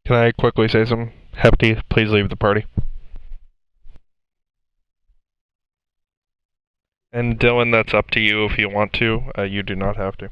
Can I quickly say something? Hefty, please leave the party. And Dylan, that's up to you if you want to. You do not have to.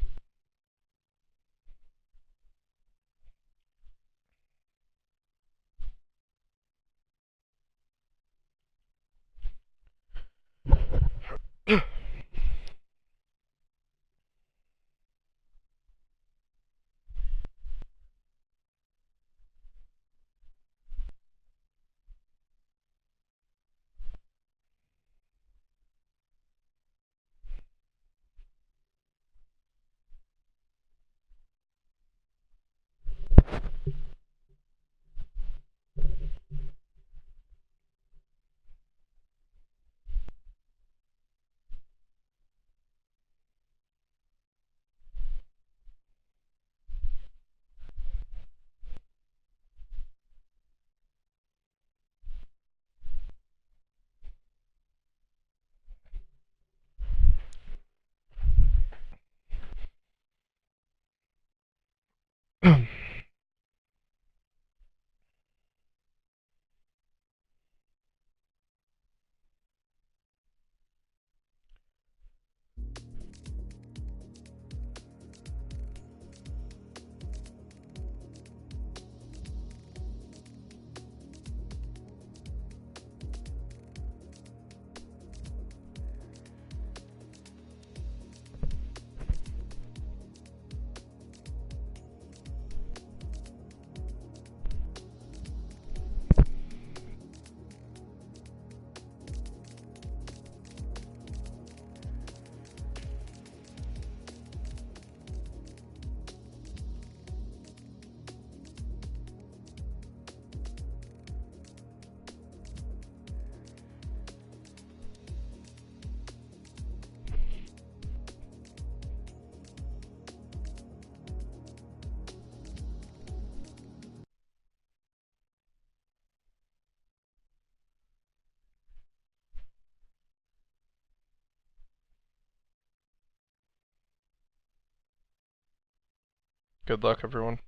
Good luck, everyone.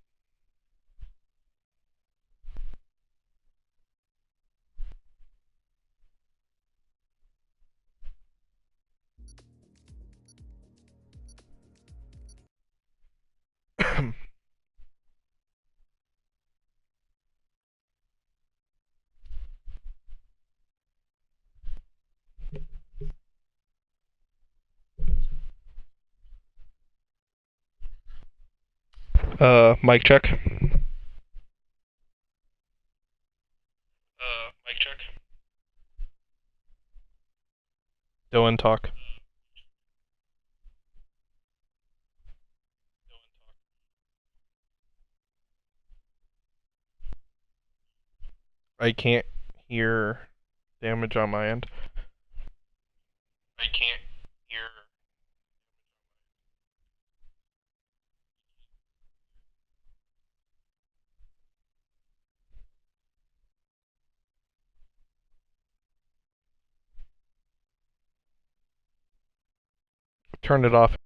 Mic check. Mic check. Dylan, talk. I can't hear damage on my end. I can't hear. Turn it off.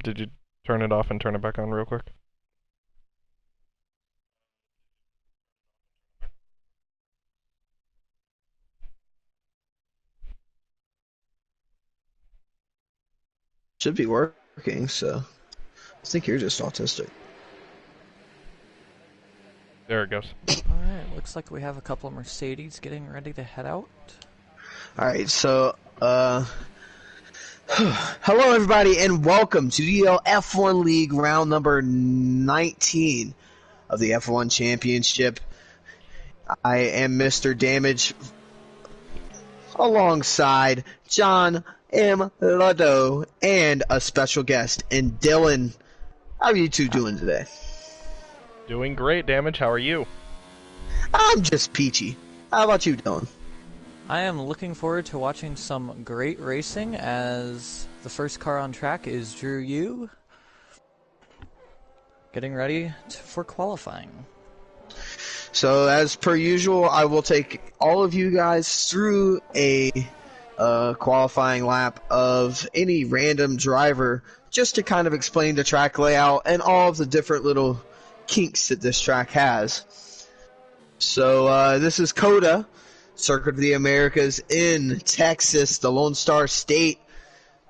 Did you turn it off and turn it back on real quick? Should be working, so I think you're just autistic. There it goes. Alright, looks like we have a couple of Mercedes getting ready to head out. Alright, so, hello everybody and welcome to the UDL F1 League round number 19 of the F1 Championship. I am Mr. Damage alongside John M. Lado and a special guest. And Dylan, how are you two doing today? Doing great, Damage. How are you? I'm just peachy. How about you, Dylan? I am looking forward to watching some great racing as the first car on track is Drew Yu. getting ready for qualifying. So as per usual, I will take all of you guys through a qualifying lap of any random driver just to kind of explain the track layout and all of the different little kinks that this track has. So this is COTA, Circuit of the Americas in Texas, the Lone Star State.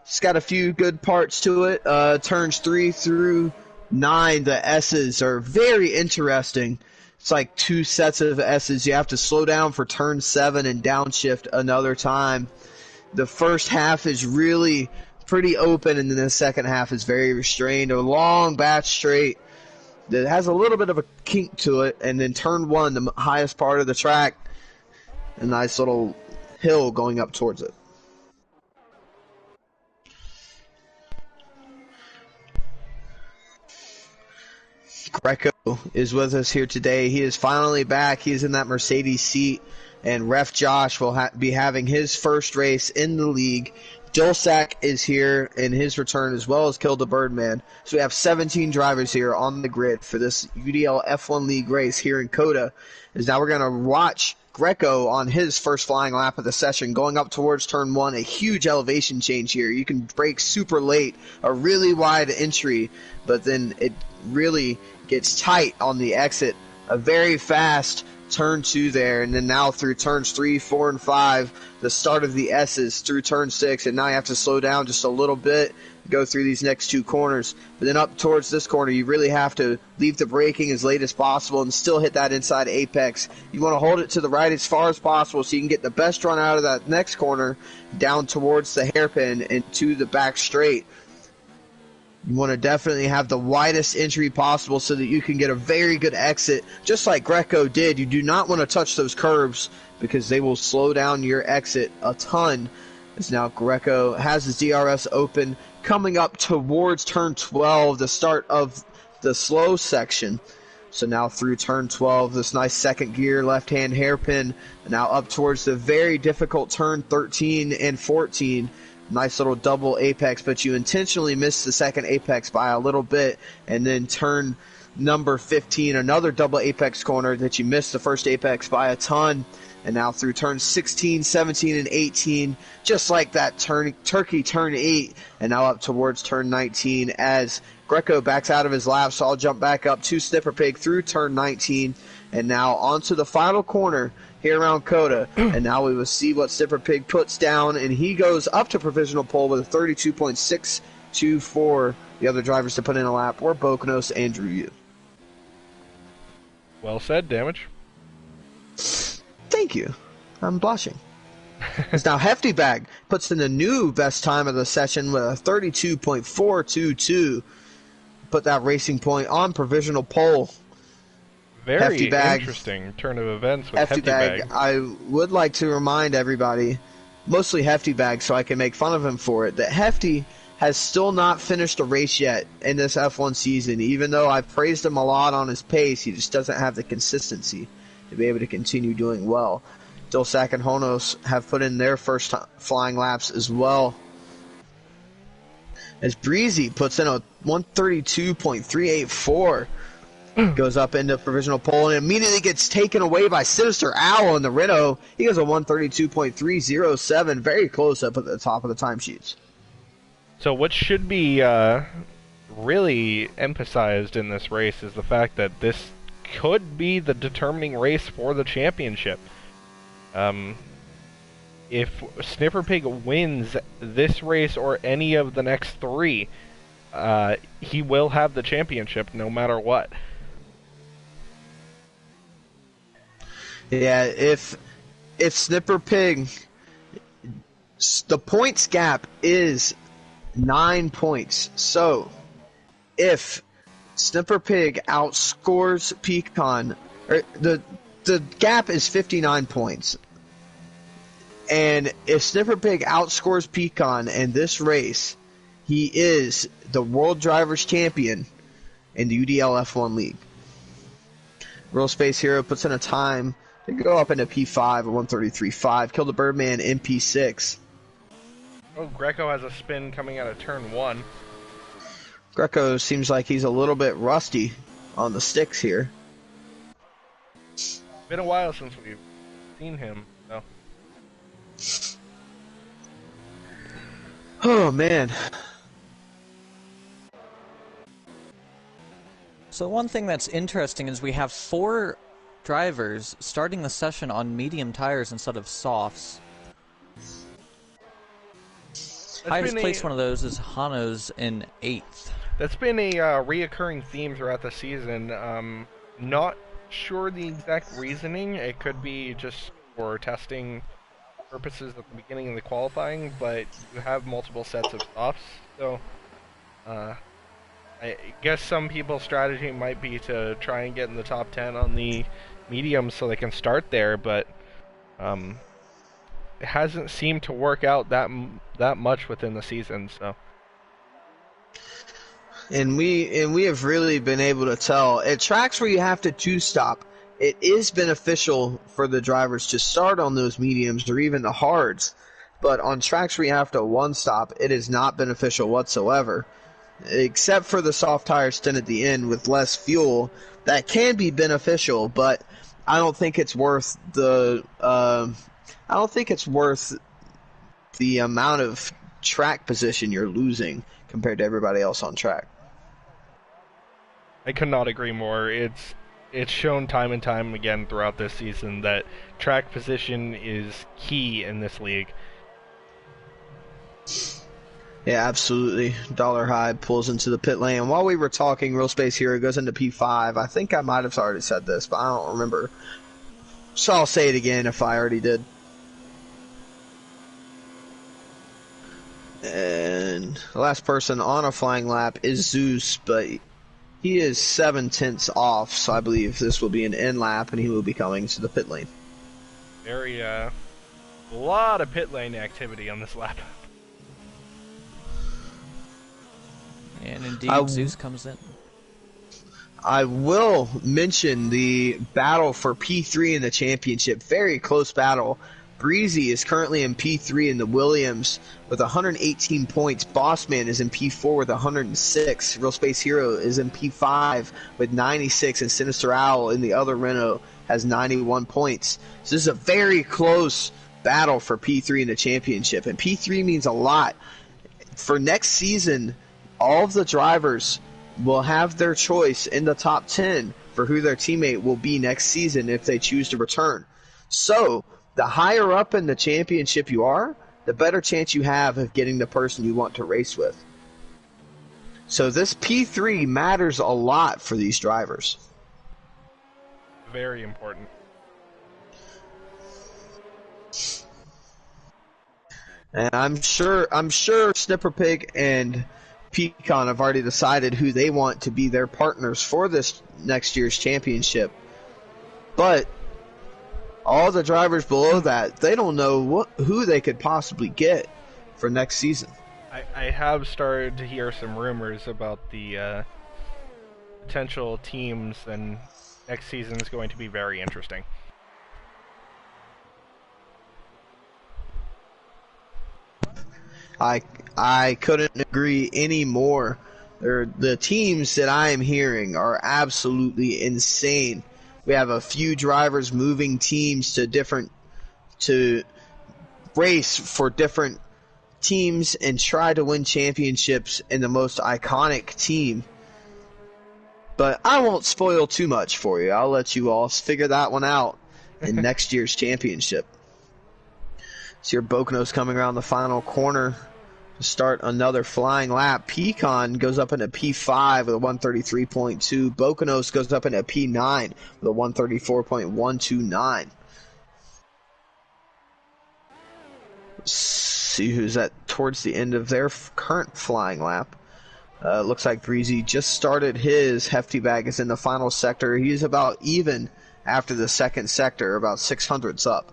It's got a few good parts to it. Turns 3 through 9, the S's are very interesting. It's like 2 sets of S's. You have to slow down for turn 7 and downshift another time. The first half is really pretty open, and then the second half is very restrained. A long back straight that has a little bit of a kink to it, and then turn 1, the highest part of the track, a nice little hill going up towards it. Greco is with us here today. He is finally back. He's in that Mercedes seat, and Ref Josh will be having his first race in the league. Dulsack is here in his return, as well as Kill the Birdman. So we have 17 drivers here on the grid for this UDL F1 League race here in COTA. As now we're going to watch Greco on his first flying lap of the session, going up towards turn 1, a huge elevation change here. You can brake super late, a really wide entry, but then it really gets tight on the exit. A very fast turn 2 there, and then now through turns 3, 4, and 5, the start of the S's through turn 6, and now you have to slow down just a little bit, go through these next 2 corners. But then up towards this corner, you really have to leave the braking as late as possible and still hit that inside apex. You want to hold it to the right as far as possible so you can get the best run out of that next corner down towards the hairpin and to the back straight. You want to definitely have the widest entry possible so that you can get a very good exit, just like Greco did. You do not want to touch those curbs because they will slow down your exit a ton. As now Greco has his DRS open, coming up towards turn 12, the start of the slow section. So now through turn 12, this nice second gear left-hand hairpin, and now up towards the very difficult turn 13 and 14. Nice little double apex, but you intentionally missed the second apex by a little bit, and then turn number 15, another double apex corner that you missed the first apex by a ton. And now through turns 16, 17, and 18, just like that turkey turn 8, and now up towards turn 19 as Greco backs out of his lap. So I'll jump back up to Snipper Pig through turn 19, and now onto the final corner here around COTA. And now we will see what Snipper Pig puts down, and he goes up to provisional pole with a 32.624. The other drivers to put in a lap were Bokonos and Drew Yu. Well said, Damage. Thank you. I'm blushing. As now Hefty Bag puts in a new best time of the session with a 32.422. Put that racing point on provisional pole. Very interesting turn of events with Hefty Bag. I would like to remind everybody, mostly Hefty Bag so I can make fun of him for it, that Hefty has still not finished a race yet in this F1 season. Even though I've praised him a lot on his pace, he just doesn't have the consistency to be able to continue doing well. Dulsack and Honos have put in their first flying laps as well. As Breezy puts in a 132.384. Goes up into provisional pole and immediately gets taken away by Sinister Owl in the Renault. He goes a 132.307, very close up at the top of the timesheets. So what should be really emphasized in this race is the fact that this could be the determining race for the championship. If Snipper Pig wins this race or any of the next 3, he will have the championship no matter what. Yeah, if Snipper Pig, the points gap is 9 points. So if Snipper Pig outscores Pecan, or the gap is 59 points. And if Snipper Pig outscores Pecan in this race, he is the World Drivers Champion in the UDL F1 League. Real Space Hero puts in a time to go up into P5 at 133.5. Kill the Birdman in P6. Oh, Greco has a spin coming out of turn 1. Greco seems like he's a little bit rusty on the sticks here. Been a while since we've seen him, so. Oh, man. So one thing that's interesting is we have 4 drivers starting the session on medium tires instead of softs. Highest place one of those is Hano's in 8th. That's been a reoccurring theme throughout the season. Not sure the exact reasoning. It could be just for testing purposes at the beginning of the qualifying, but you have multiple sets of softs, so I guess some people's strategy might be to try and get in the top 10 on the mediums so they can start there, but it hasn't seemed to work out that much within the season, so. And we have really been able to tell at tracks where you have to two-stop, it is beneficial for the drivers to start on those mediums or even the hards. But on tracks where you have to one-stop, it is not beneficial whatsoever. Except for the soft tire stint at the end with less fuel, that can be beneficial, but I don't think it's worth the amount of track position you're losing compared to everybody else on track. I could not agree more. It's shown time and time again throughout this season that track position is key in this league. Yeah, absolutely. Dollar High pulls into the pit lane. While we were talking, Real Space Hero goes into P5. I think I might have already said this, but I don't remember. So I'll say it again if I already did. And the last person on a flying lap is Zeus, but he is 7/10 off, so I believe this will be an end lap, and he will be coming to the pit lane. Very, lot of pit lane activity on this lap. And indeed, Zeus comes in. I will mention the battle for P3 in the championship. Very close battle. Breezy is currently in P3 in the Williams with 118 points. Bossman is in P4 with 106. Real Space Hero is in P5 with 96. And Sinister Owl in the other Renault has 91 points. So this is a very close battle for P3 in the championship. And P3 means a lot. For next season, all of the drivers will have their choice in the top 10 for who their teammate will be next season if they choose to return. So, the higher up in the championship you are, the better chance you have of getting the person you want to race with. So this P3 matters a lot for these drivers. Very important. And I'm sure Snipper Pig and Pecan have already decided who they want to be their partners for this next year's championship. But all the drivers below that, they don't know who they could possibly get for next season. I have started to hear some rumors about the potential teams, and next season is going to be very interesting. I couldn't agree any more. The teams that I am hearing are absolutely insane. We have a few drivers moving teams to race for different teams and try to win championships in the most iconic team. But I won't spoil too much for you. I'll let you all figure that one out in next year's championship. So your Bokonos coming around the final corner to start another flying lap. Pecan goes up into P5 with a 133.2. Bokonos goes up into P9 with a 134.129. See who's at towards the end of their current flying lap. Looks like Breezy just started his. Hefty Bag is in the final sector. He's about even after the second sector, about 600ths up.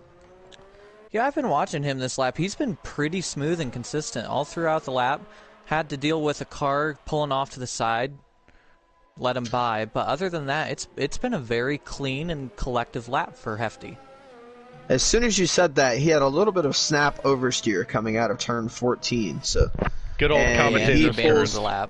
Yeah, I've been watching him this lap. He's been pretty smooth and consistent all throughout the lap. Had to deal with a car pulling off to the side, let him by. But other than that, it's been a very clean and collective lap for Hefty. As soon as you said that, he had a little bit of snap oversteer coming out of turn 14. So good old commentator the lap.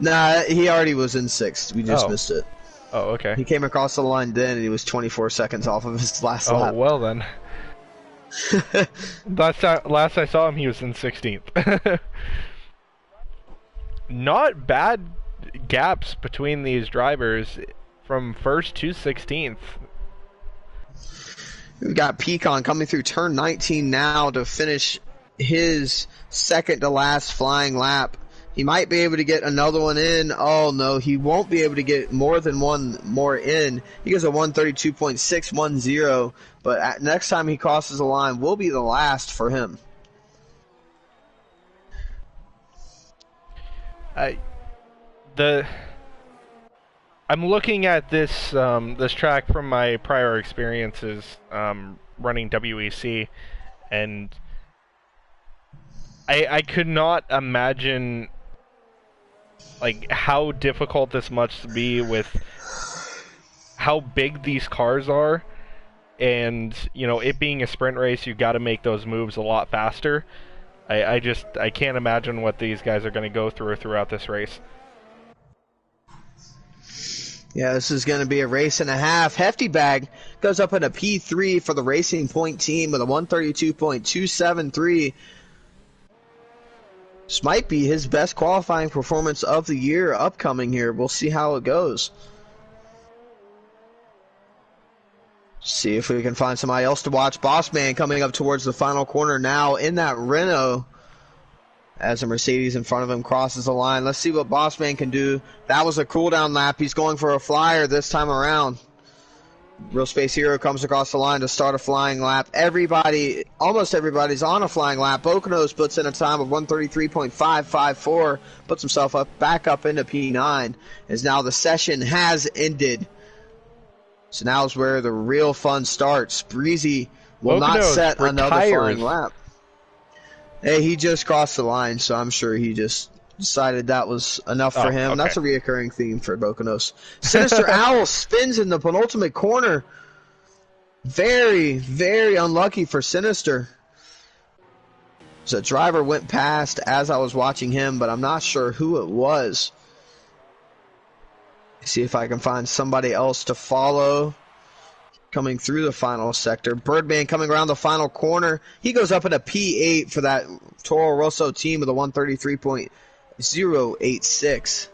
Nah, he already was in 6th. We just missed it. Oh, okay. He came across the line then, and he was 24 seconds off of his last lap. Oh, well then. Last I saw him, he was in 16th. Not bad gaps between these drivers from 1st to 16th. We've got Pecan coming through turn 19 now to finish his second to last flying lap. He might be able to get another one in. Oh no, he won't be able to get more than one more in. He goes a 132.610, but next time he crosses the line will be the last for him. I'm looking at this this track from my prior experiences running WEC, and I could not imagine like how difficult this must be with how big these cars are, and you know, it being a sprint race, you got to make those moves a lot faster. I can't imagine what these guys are going to go through throughout this race. Yeah, this is going to be a race and a half. Hefty Bag goes up in a P3 for the Racing Point team with a 132.273. This might be his best qualifying performance of the year upcoming here. We'll see how it goes. See if we can find somebody else to watch. Bossman coming up towards the final corner now in that Renault as a Mercedes in front of him crosses the line. Let's see what Bossman can do. That was a cool down lap. He's going for a flyer this time around. Real Space Hero comes across the line to start a flying lap. Almost everybody's on a flying lap. Boconos puts in a time of 133.554, puts himself back up into P9, as now the session has ended. So now is where the real fun starts. Breezy will not set another flying lap. Hey, he just crossed the line, so I'm sure he just decided that was enough for him. Okay. That's a reoccurring theme for Boconos. Sinister Owl spins in the penultimate corner. Very, very unlucky for Sinister. So a driver went past as I was watching him, but I'm not sure who it was. See if I can find somebody else to follow. Coming through the final sector. Birdman coming around the final corner. He goes up in a P8 for that Toro Rosso team with a 133.086.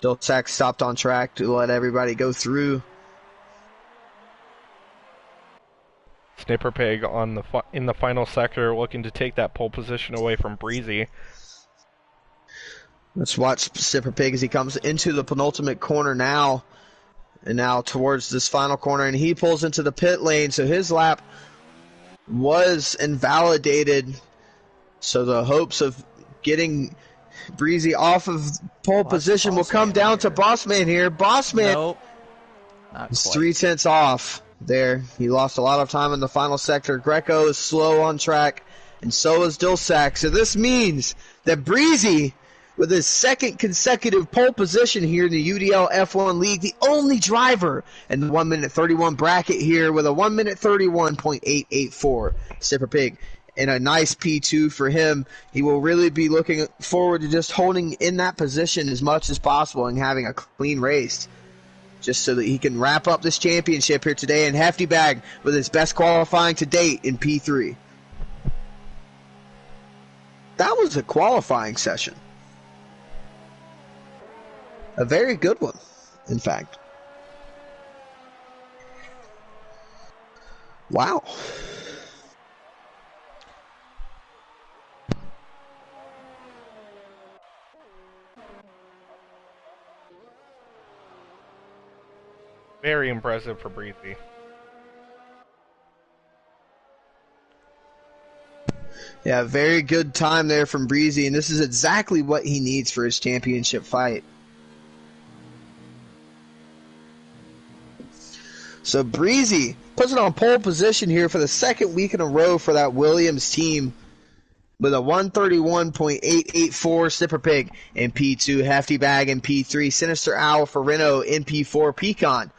Dilsack stopped on track to let everybody go through. Snipper Pig in the final sector, looking to take that pole position away from Breezy. Let's watch Snipper Pig as he comes into the penultimate corner now. And now towards this final corner, and he pulls into the pit lane, so his lap was invalidated. So the hopes of getting Breezy off of pole position will come down to Bossman here. Bossman Nope. is 0.3 off there. He lost a lot of time in the final sector. Greco is slow on track, and so is Dilsack. So this means that Breezy, with his second consecutive pole position here in the UDL F1 League, the only driver in the 1:31 bracket here with a 1:31.884. Snipper Pig in a nice P2 for him. He will really be looking forward to just holding in that position as much as possible and having a clean race, just so that he can wrap up this championship here today. And Hefty Bag with his best qualifying to date in P3. That was a qualifying session. A very good one, in fact. Wow. Very impressive for Breezy. Yeah, very good time there from Breezy, and this is exactly what he needs for his championship fight. So Breezy puts it on pole position here for the second week in a row for that Williams team with a 1:31.884. Snipper Pig in P2, Hefty Bag in P3, Sinister Owl for Renault in P4, Pecan,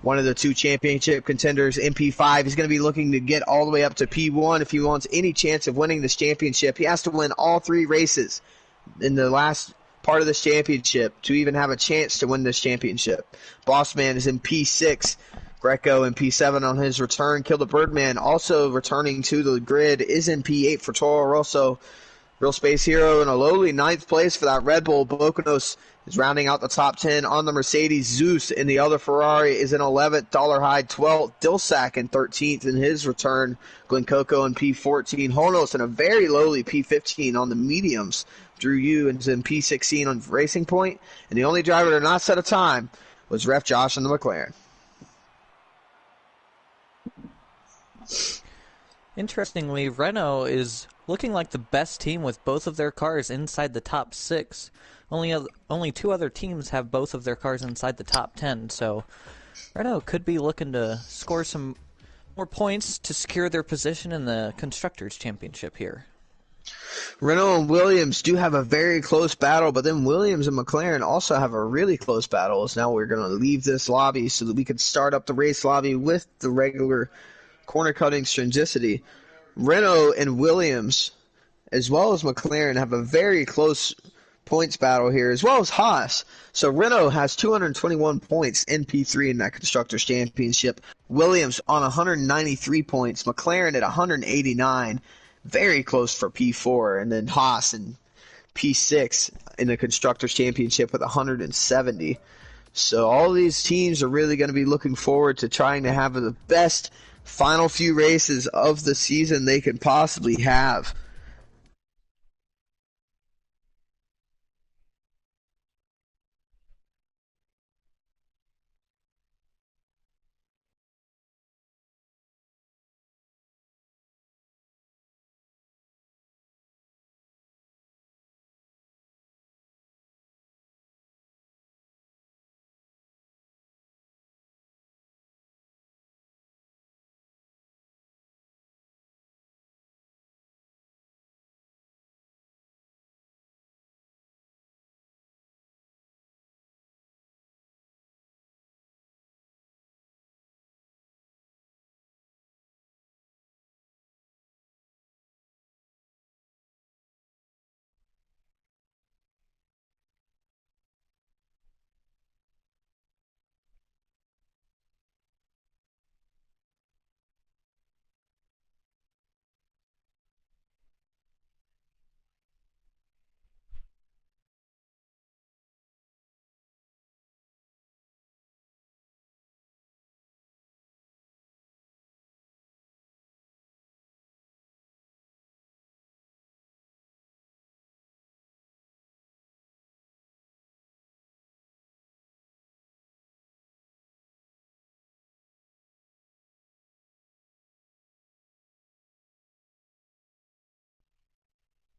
one of the two championship contenders in P5. He's going to be looking to get all the way up to P1 if he wants any chance of winning this championship. He has to win all three races in the last part of this championship to even have a chance to win this championship. Bossman is in P6. Greco in P7 on his return. Kill the Birdman also returning to the grid is in P8 for Toro Rosso. Real Space Hero in a lowly 9th place for that Red Bull. Bokonos is rounding out the top 10 on the Mercedes. Zeus in the other Ferrari is in 11th. Dollar High 12th. Dilsack in 13th in his return. Glen Coco in P14. Honos in a very lowly P15 on the mediums. Drew Yu is in P16 on Racing Point. And the only driver to not set a time was Ref Josh in the McLaren. Interestingly, Renault is looking like the best team with both of their cars inside the top 6. Only 2 other teams have both of their cars inside the top 10, so Renault could be looking to score some more points to secure their position in the Constructors' Championship here. Renault and Williams do have a very close battle, but then Williams and McLaren also have a really close battle. So now we're going to leave this lobby so that we can start up the race lobby with the regular corner cutting stringicity. Renault and Williams, as well as McLaren, have a very close points battle here, as well as Haas. So Renault has 221 points in P3 in that Constructors' Championship. Williams on 193 points. McLaren at 189. Very close for P4. And then Haas in P6 in the Constructors' Championship with 170. So all these teams are really going to be looking forward to trying to have the best final few races of the season they can possibly have.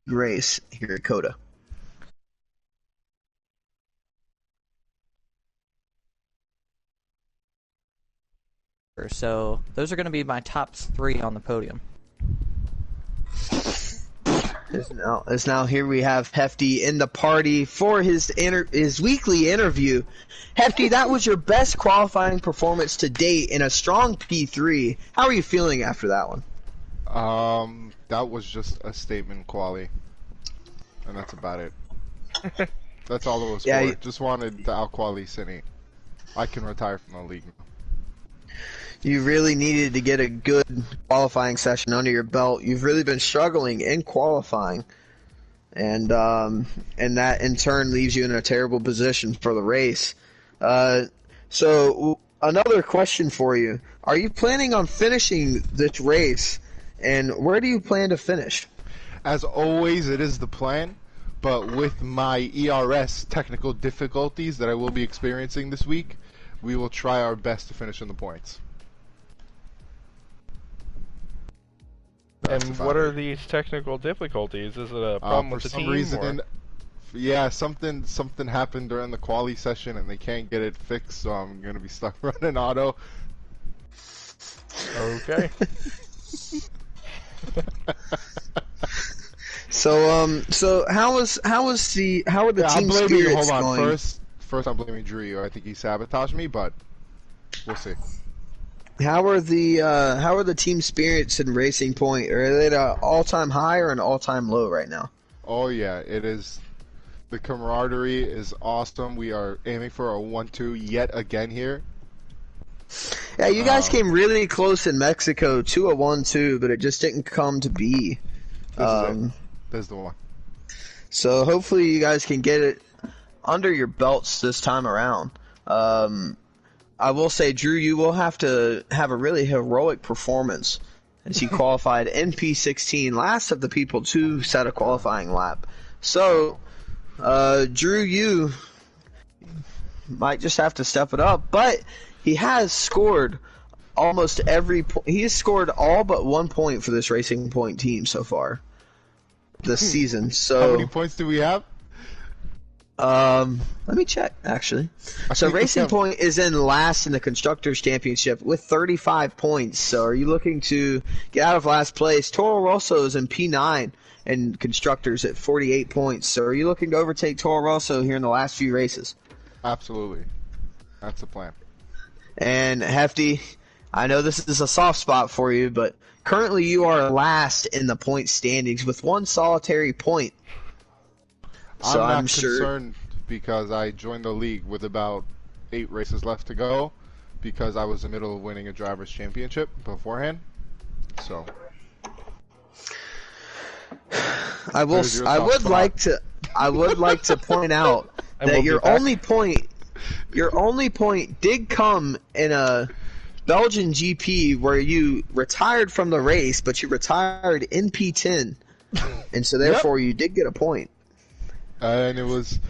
Race here at Coda. So those are going to be my top 3 on the podium. As now here we have Hefty in the party for his weekly interview. Hefty, that was your best qualifying performance to date in a strong P3. How are you feeling after that one? That was just a statement quali, and that's about it. That's all it was for. Just wanted to out-quali Cine. I can retire from the league now. You really needed to get a good qualifying session under your belt. You've really been struggling in qualifying, and that in turn leaves you in a terrible position for the race. So another question for you: are you planning on finishing this race, and where do you plan to finish? As always, it is the plan, but with my ERS technical difficulties that I will be experiencing this week, we will try our best to finish in the points. And what are these technical difficulties? Is it a problem with the team? For some reason, yeah, something happened during the quali session and they can't get it fixed, so I'm gonna be stuck running auto. Okay. So how are the team spirits hold on. going? First I'm blaming Drew. I think he sabotaged me, but we'll see. How are the team spirits in Racing Point? Are they at an all-time high or an all-time low right now? Oh yeah, it is. The camaraderie is awesome. We are aiming for a 1-2 yet again here. Yeah, you guys came really close in Mexico to a 1-2, but it just didn't come to be. This is it. This is the one. So hopefully you guys can get it under your belts this time around. I will say, Drew, you will have to have a really heroic performance as he qualified in P16, last of the people to set a qualifying lap. So, Drew, you might just have to step it up, but he has scored almost every point. He has scored all but 1 point for this Racing Point team so far this season. So how many points do we have? Let me check, actually. So Racing Point is in last in the Constructors' Championship with 35 points. So are you looking to get out of last place? Toro Rosso is in P9 and Constructors at 48 points. So are you looking to overtake Toro Rosso here in the last few races? Absolutely. That's the plan. And Hefty, I know this is a soft spot for you, but currently you are last in the point standings with one solitary point. So I'm not I'm sure concerned because I joined the league with about 8 races left to go because I was in the middle of winning a driver's championship beforehand. So I would like to point out that your only point did come in a Belgian GP where you retired from the race, but you retired in P10, and so therefore you did get a point. And it was,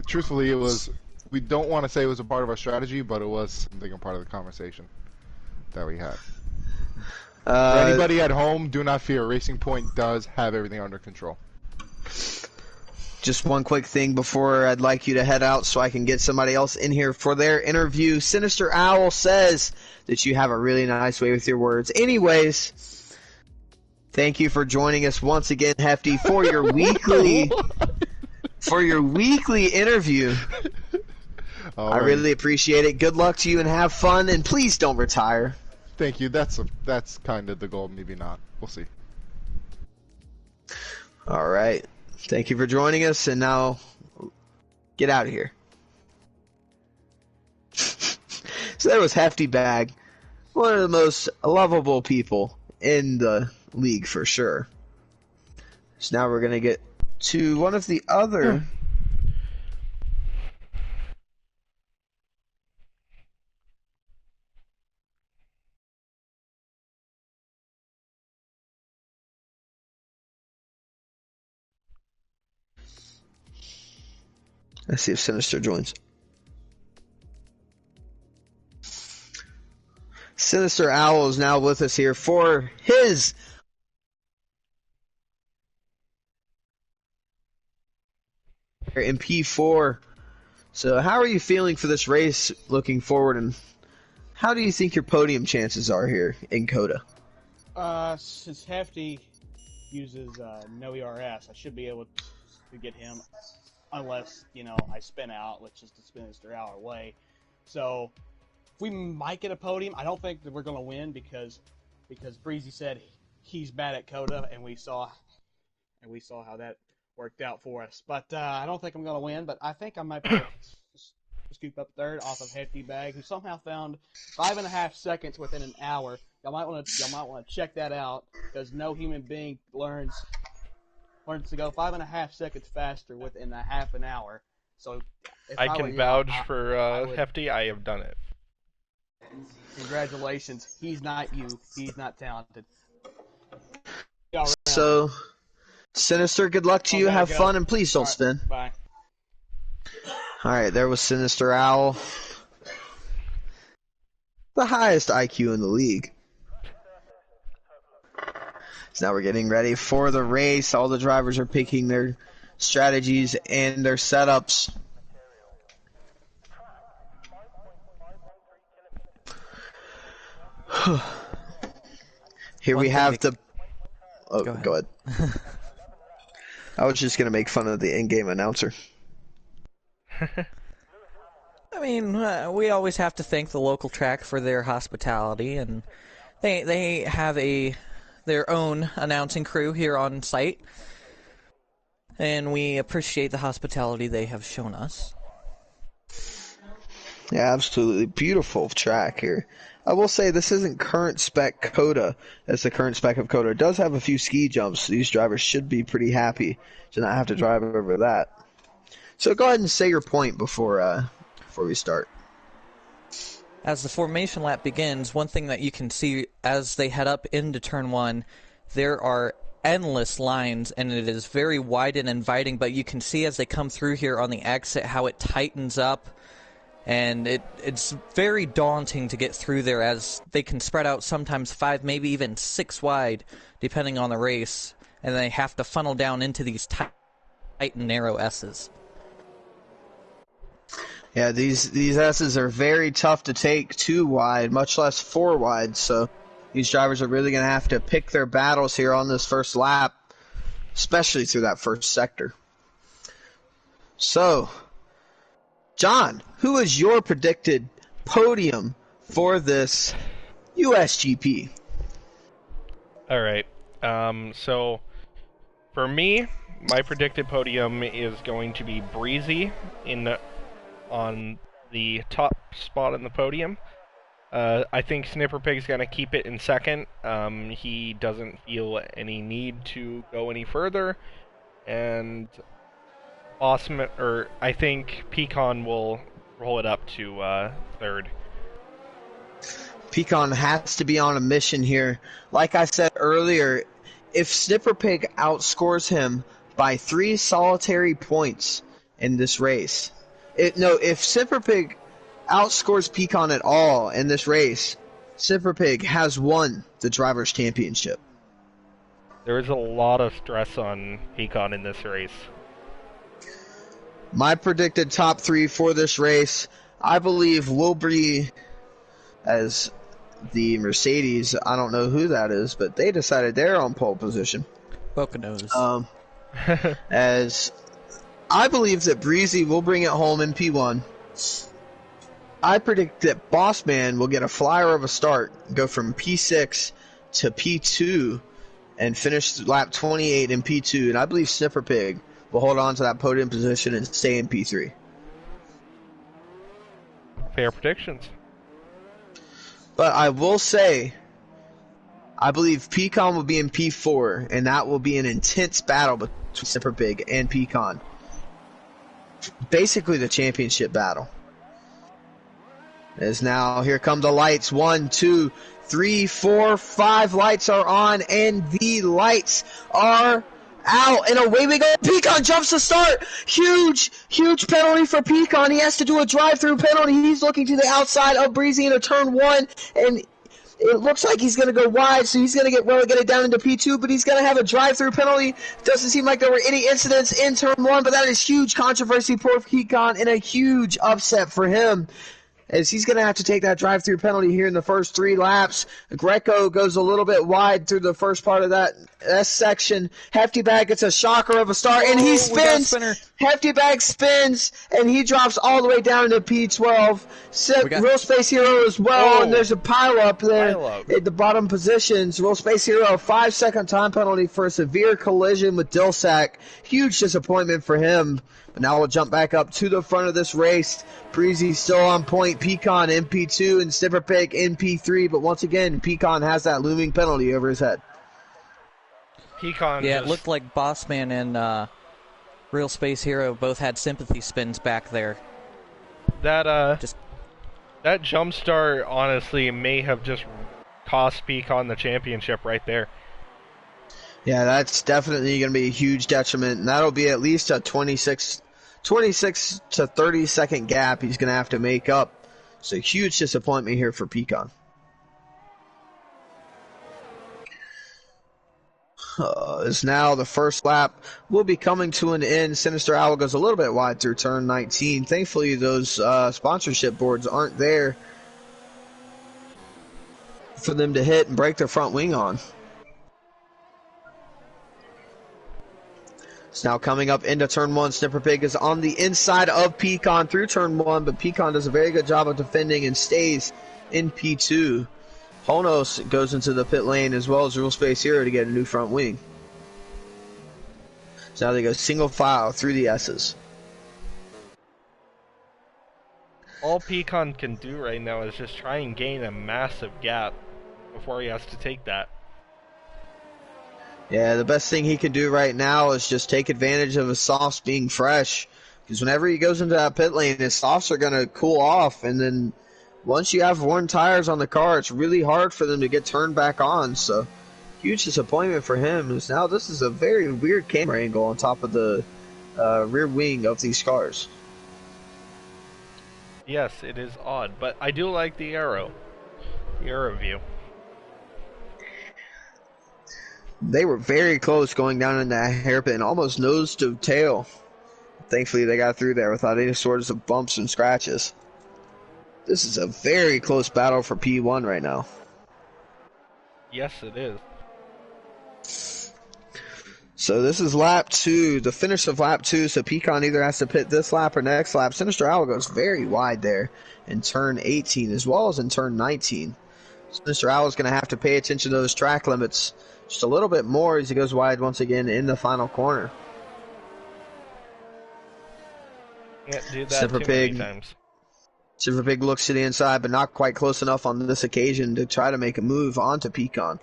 truthfully, it was, we don't want to say it was a part of our strategy, but it was something a part of the conversation that we had. For anybody at home, do not fear. Racing Point does have everything under control. Just one quick thing before I'd like you to head out so I can get somebody else in here for their interview. Sinister Owl says that you have a really nice way with your words. Anyways, thank you for joining us once again, Hefty, for your weekly interview. I really appreciate it. Good luck to you and have fun, and please don't retire. Thank you. That's kind of the goal. Maybe not. We'll see. All right. Thank you for joining us, and now get out of here. So there was Hefty Bag, one of the most lovable people in the league for sure. So now we're going to get to one of the other... Let's see if Sinister joins. Sinister Owl is now with us here for his in P4. So how are you feeling for this race looking forward, and how do you think your podium chances are here in COTA? Since Hefty uses no ERS, I should be able to get him, unless, I spin out, which is the Sinister Owl way. So we might get a podium. I don't think that we're going to win because Breezy said he's bad at COTA, and we saw how that worked out for us. But I don't think I'm going to win, but I think I might be able to scoop up third off of Hefty Bag, who somehow found 5.5 seconds within an hour. Y'all might want to check that out, because no human being learns to go 5.5 seconds faster within a half an hour. So I can vouch for Hefty. I have done it. Congratulations. He's not you. He's not talented. So, Sinister, good luck to you. Have fun, and please don't spin. Bye. Alright, there was Sinister Owl. The highest IQ in the league. So now we're getting ready for the race. All the drivers are picking their strategies and their setups. Here we have the... Oh, go ahead. I was just going to make fun of the in-game announcer. I mean, we always have to thank the local track for their hospitality, and they have their own announcing crew here on site. and we appreciate the hospitality they have shown us. Yeah, absolutely. Beautiful track here. I will say this isn't current spec Coda as the current spec of Coda. It does have a few ski jumps, so these drivers should be pretty happy to not have to drive over that. So go ahead and say your point before we start. As the formation lap begins, one thing that you can see as they head up into turn 1, there are endless lines, and it is very wide and inviting, but you can see as they come through here on the exit how it tightens up, and it's very daunting to get through there as they can spread out sometimes 5, maybe even 6 wide, depending on the race, and they have to funnel down into these tight and narrow S's. Yeah, these S's are very tough to take 2 wide, much less 4 wide, so these drivers are really going to have to pick their battles here on this first lap, especially through that first sector. So, John, who is your predicted podium for this USGP? All right. So, for me, my predicted podium is going to be Breezy on the top spot in the podium. I think Snipper Pig's going to keep it in second. He doesn't feel any need to go any further. And I think Pecan will roll it up to third. Pecan has to be on a mission here. Like I said earlier, if Snipper Pig outscores him by 3 solitary points in this race, if Snipper Pig outscores Pecan at all in this race, Snipper Pig has won the Drivers' Championship. There is a lot of stress on Pecan in this race. My predicted top 3 for this race, I believe will be as the Mercedes. I don't know who that is, but they decided they're on pole position. Boca knows. As I believe that Breezy will bring it home in P1. I predict that Bossman will get a flyer of a start, go from P6 to P2, and finish lap 28 in P2. And I believe Snipper Pig will hold on to that podium position and stay in P3. Fair predictions. But I will say, I believe Pecan will be in P4, and that will be an intense battle between Snipper Pig and Pecan. Basically the championship battle. As now, here come the lights. 1, 2, 3, 4, 5 lights are on, and the lights are out. And away we go. Pecan jumps to start. Huge penalty for Pecan. He has to do a drive-through penalty. He's looking to the outside of Breezy into turn 1, and it looks like he's going to go wide, so he's going to get relegated down into P2, but he's going to have a drive-through penalty. Doesn't seem like there were any incidents in turn 1, but that is huge controversy for Pecan and a huge upset for him, as he's going to have to take that drive-through penalty here in the first 3 laps. Greco goes a little bit wide through the first part of that S section. Hefty Bag gets a shocker of a start, and he spins. Hefty Bag spins, and he drops all the way down to P12. Real Space Hero as well, and there's a pile-up there at the bottom positions. Real Space Hero, a 5-second time penalty for a severe collision with Dilsack. Huge disappointment for him. But now we'll jump back up to the front of this race. Breezy still on point. Pecan in P2 and Snipper Pig in P3. But once again, Pecan has that looming penalty over his head. Pecan. Yeah, it looked like Bossman and Real Space Hero both had sympathy spins back there. That jump start honestly may have just cost Pecan the championship right there. Yeah, that's definitely going to be a huge detriment, and that'll be at least a 26 to 30 second gap he's going to have to make up. So huge disappointment here for Pecan. As now the first lap will be coming to an end. Sinister Owl goes a little bit wide through turn 19. Thankfully, those sponsorship boards aren't there for them to hit and break their front wing on. It's now coming up into turn 1. Snipper Pig is on the inside of Pecan through turn 1, but Pecan does a very good job of defending and stays in P2. Honos goes into the pit lane as well as Real Space Hero to get a new front wing. So now they go single file through the S's. All Pecan can do right now is just try and gain a massive gap before he has to take that. Yeah, the best thing he can do right now is just take advantage of his softs being fresh. Because whenever he goes into that pit lane, his softs are going to cool off. And then once you have worn tires on the car, it's really hard for them to get turned back on. So, huge disappointment for him. Now this is a very weird camera angle on top of the rear wing of these cars. Yes, it is odd, but I do like the arrow view. They were very close going down in that hairpin, almost nose to tail. Thankfully, they got through there without any sorts of bumps and scratches. This is a very close battle for P1 right now. Yes, it is. So this is lap 2, the finish of lap 2, so Pecan either has to pit this lap or next lap. Sinister Owl goes very wide there in turn 18 as well as in turn 19. Sinister Owl is going to have to pay attention to those track limits just a little bit more as he goes wide once again in the final corner. Can't do that too many times. Super Pig looks to the inside, but not quite close enough on this occasion to try to make a move onto Pecan.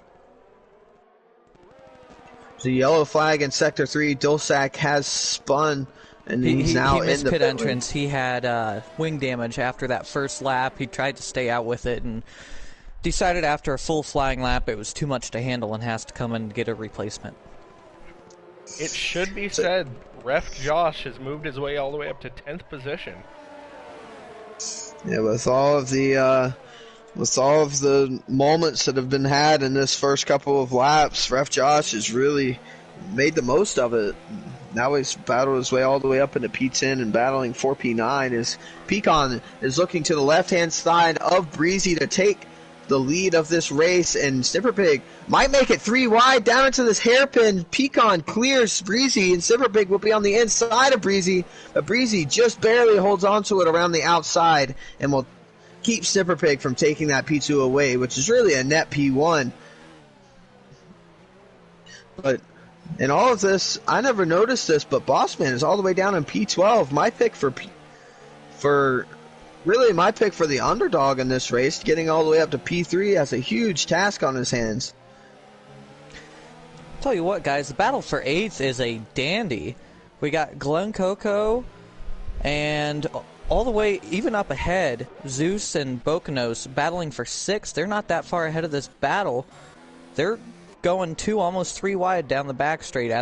The yellow flag in Sector 3, Dulsac has spun, and he's now in the missed pit entrance. lane. He had wing damage after that first lap. He tried to stay out with it and decided after a full flying lap it was too much to handle and has to come and get a replacement. It should be said, Ref Josh has moved his way all the way up to 10th position. Yeah, with all of the moments that have been had in this first couple of laps, Ref Josh has really made the most of it. Now he's battled his way all the way up into P10 and battling for P9 as Pecan is looking to the left-hand side of Breezy to take the lead of this race, and Snipper Pig might make it 3 wide down into this hairpin. Pecan clears Breezy, and Snipper Pig will be on the inside of Breezy, but Breezy just barely holds onto it around the outside and will keep Snipper Pig from taking that P2 away, which is really a net P1. But in all of this, I never noticed this, but Bossman is all the way down in P12. My pick my pick for the underdog in this race, getting all the way up to P3, has a huge task on his hands. Tell you what, guys, the battle for 8th is a dandy. We got Glen Coco and all the way, even up ahead, Zeus and Bokanos battling for 6th. They're not that far ahead of this battle. They're going 2, almost 3 wide down the back straight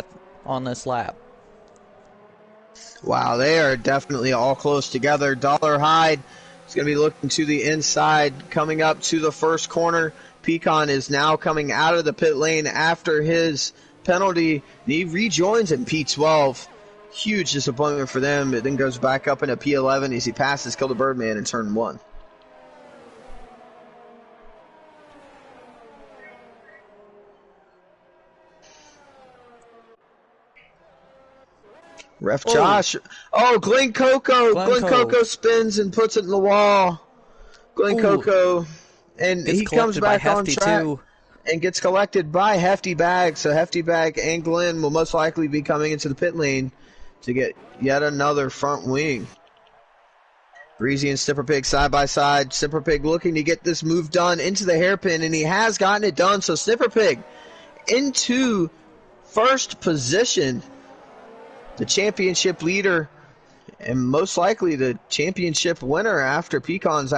on this lap. Wow, they are definitely all close together. Dollar Hyde is going to be looking to the inside, coming up to the first corner. Pecan is now coming out of the pit lane after his penalty. He rejoins in P12. Huge disappointment for them. It then goes back up into P11 as he passes Kill the Birdman in turn 1. Ref Josh. Oh, Glen Coco. Glen Coco spins and puts it in the wall. Glen Coco. And he comes back on track and gets collected by Hefty Bag. So Hefty Bag and Glen will most likely be coming into the pit lane to get yet another front wing. Breezy and Snipper Pig side by side. Snipper Pig looking to get this move done into the hairpin, and he has gotten it done. So Snipper Pig into first position. The championship leader and most likely the championship winner after Pecan's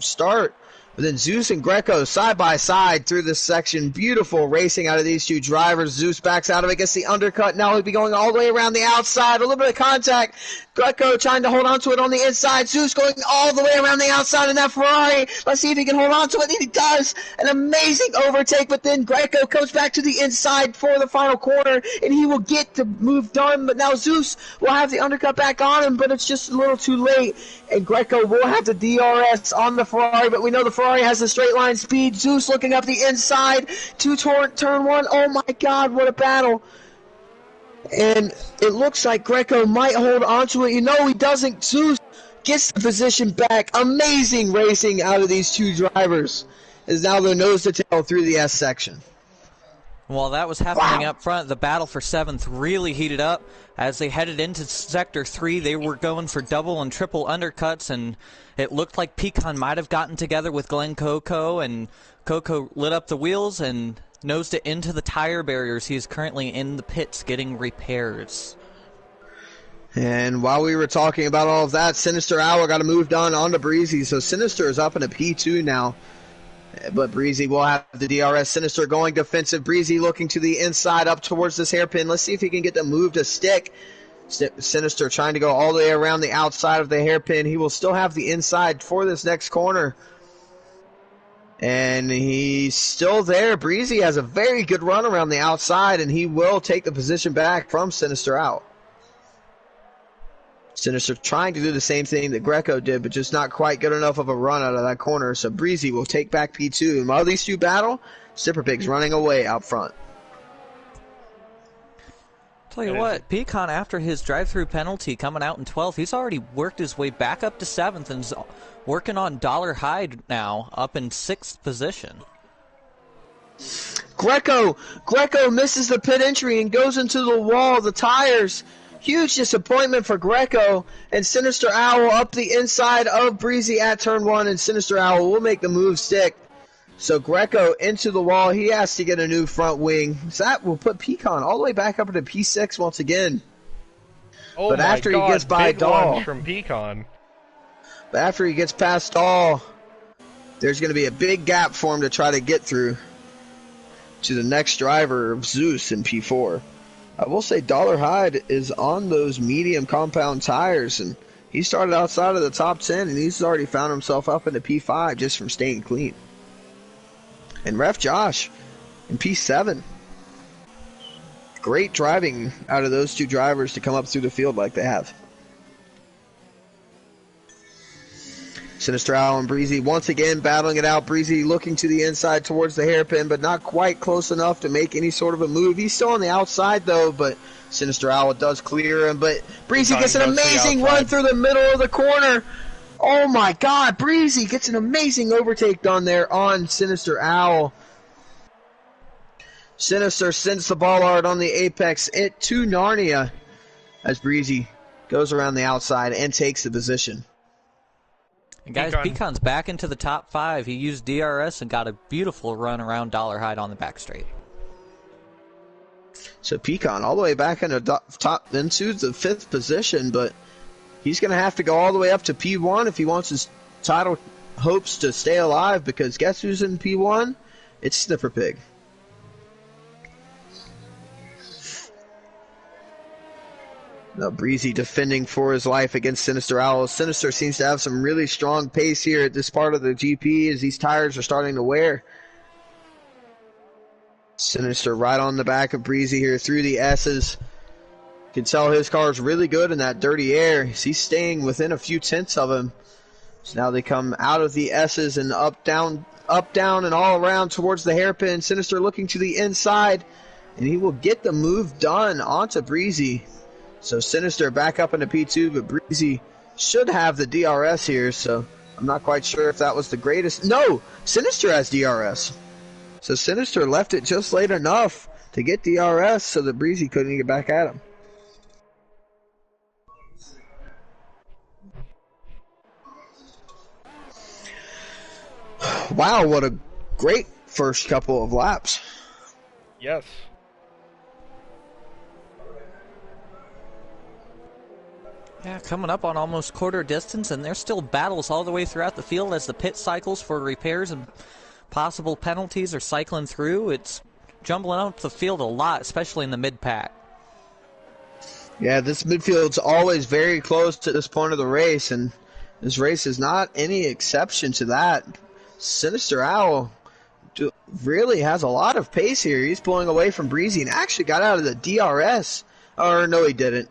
start. But then Zeus and Greco side by side through this section. Beautiful racing out of these two drivers. Zeus backs out of it, gets the undercut. Now he'll be going all the way around the outside. A little bit of contact. Greco trying to hold on to it on the inside. Zeus going all the way around the outside in that Ferrari. Let's see if he can hold on to it. And he does. An amazing overtake. But then Greco comes back to the inside for the final corner. And he will get the move done. But now Zeus will have the undercut back on him. But it's just a little too late. And Greco will have the DRS on the Ferrari. But we know the Ferrari has the straight line speed. Zeus looking up the inside to turn 1. Oh my God, what a battle. And it looks like Greco might hold onto it. You know he doesn't. Zeus gets the position back. Amazing racing out of these two drivers. Is now their nose to tail through the S section. While that was happening up front, the battle for 7th really heated up. As they headed into Sector 3, they were going for double and triple undercuts, and it looked like Pecan might have gotten together with Glen Coco, and Coco lit up the wheels and nosed it into the tire barriers. He is currently in the pits getting repairs. And while we were talking about all of that, Sinister Owl got moved on to Breezy, so Sinister is up in a P2 now. But Breezy will have the DRS. Sinister going defensive. Breezy looking to the inside up towards this hairpin. Let's see if he can get the move to stick. Sinister trying to go all the way around the outside of the hairpin. He will still have the inside for this next corner. And he's still there. Breezy has a very good run around the outside, and he will take the position back from Sinister out. Sinister trying to do the same thing that Greco did, but just not quite good enough of a run out of that corner. So Breezy will take back P2. And while these two battle, Zipper Pig's running away out front. Tell you what, Pecan, after his drive-through penalty coming out in 12th, he's already worked his way back up to 7th and is working on Dollar Hyde now, up in 6th position. Greco misses the pit entry and goes into the wall. The tires. Huge disappointment for Greco, and Sinister Owl up the inside of Breezy at turn 1, and Sinister Owl will make the move stick. So Greco into the wall. He has to get a new front wing. So that will put Pecan all the way back up into P6 once again. Oh but my after God, he gets by big Dahl, lunge from Pecan. But after he gets past Dahl, there's going to be a big gap for him to try to get through to the next driver, Zeus, in P4. I will say Dollar Hyde is on those medium compound tires, and he started outside of the top 10, and he's already found himself up into P5 just from staying clean. And Ref Josh in P7. Great driving out of those two drivers to come up through the field like they have. Sinister Owl and Breezy once again battling it out. Breezy looking to the inside towards the hairpin, but not quite close enough to make any sort of a move. He's still on the outside, though, but Sinister Owl does clear him. But Breezy gets an amazing run through the middle of the corner. Oh, my God. Breezy gets an amazing overtake done there on Sinister Owl. Sinister sends the ball out on the apex to Narnia as Breezy goes around the outside and takes the position. And guys, Pecan's back into the top 5. He used DRS and got a beautiful run around Dollar Hyde on the back straight. So Pecan all the way back into the 5th position, but he's going to have to go all the way up to P1 if he wants his title hopes to stay alive, because guess who's in P1? It's Sniffer Pig. Now Breezy defending for his life against Sinister Owl. Sinister seems to have some really strong pace here at this part of the GP as these tires are starting to wear. Sinister right on the back of Breezy here through the S's. Can tell his car is really good in that dirty air. He's staying within a few tenths of him. So now they come out of the S's and up, down, and all around towards the hairpin. Sinister looking to the inside, and he will get the move done onto Breezy. So Sinister back up into P2, but Breezy should have the DRS here, so I'm not quite sure if that was the greatest. No! Sinister has DRS. So Sinister left it just late enough to get DRS so that Breezy couldn't get back at him. Wow, what a great first couple of laps. Yes. Yeah, coming up on almost quarter distance, and there's still battles all the way throughout the field as the pit cycles for repairs and possible penalties are cycling through. It's jumbling up the field a lot, especially in the mid-pack. Yeah, this midfield's always very close to this point of the race, and this race is not any exception to that. Sinister Owl really has a lot of pace here. He's pulling away from Breezy and actually got out of the DRS. Or no, he didn't.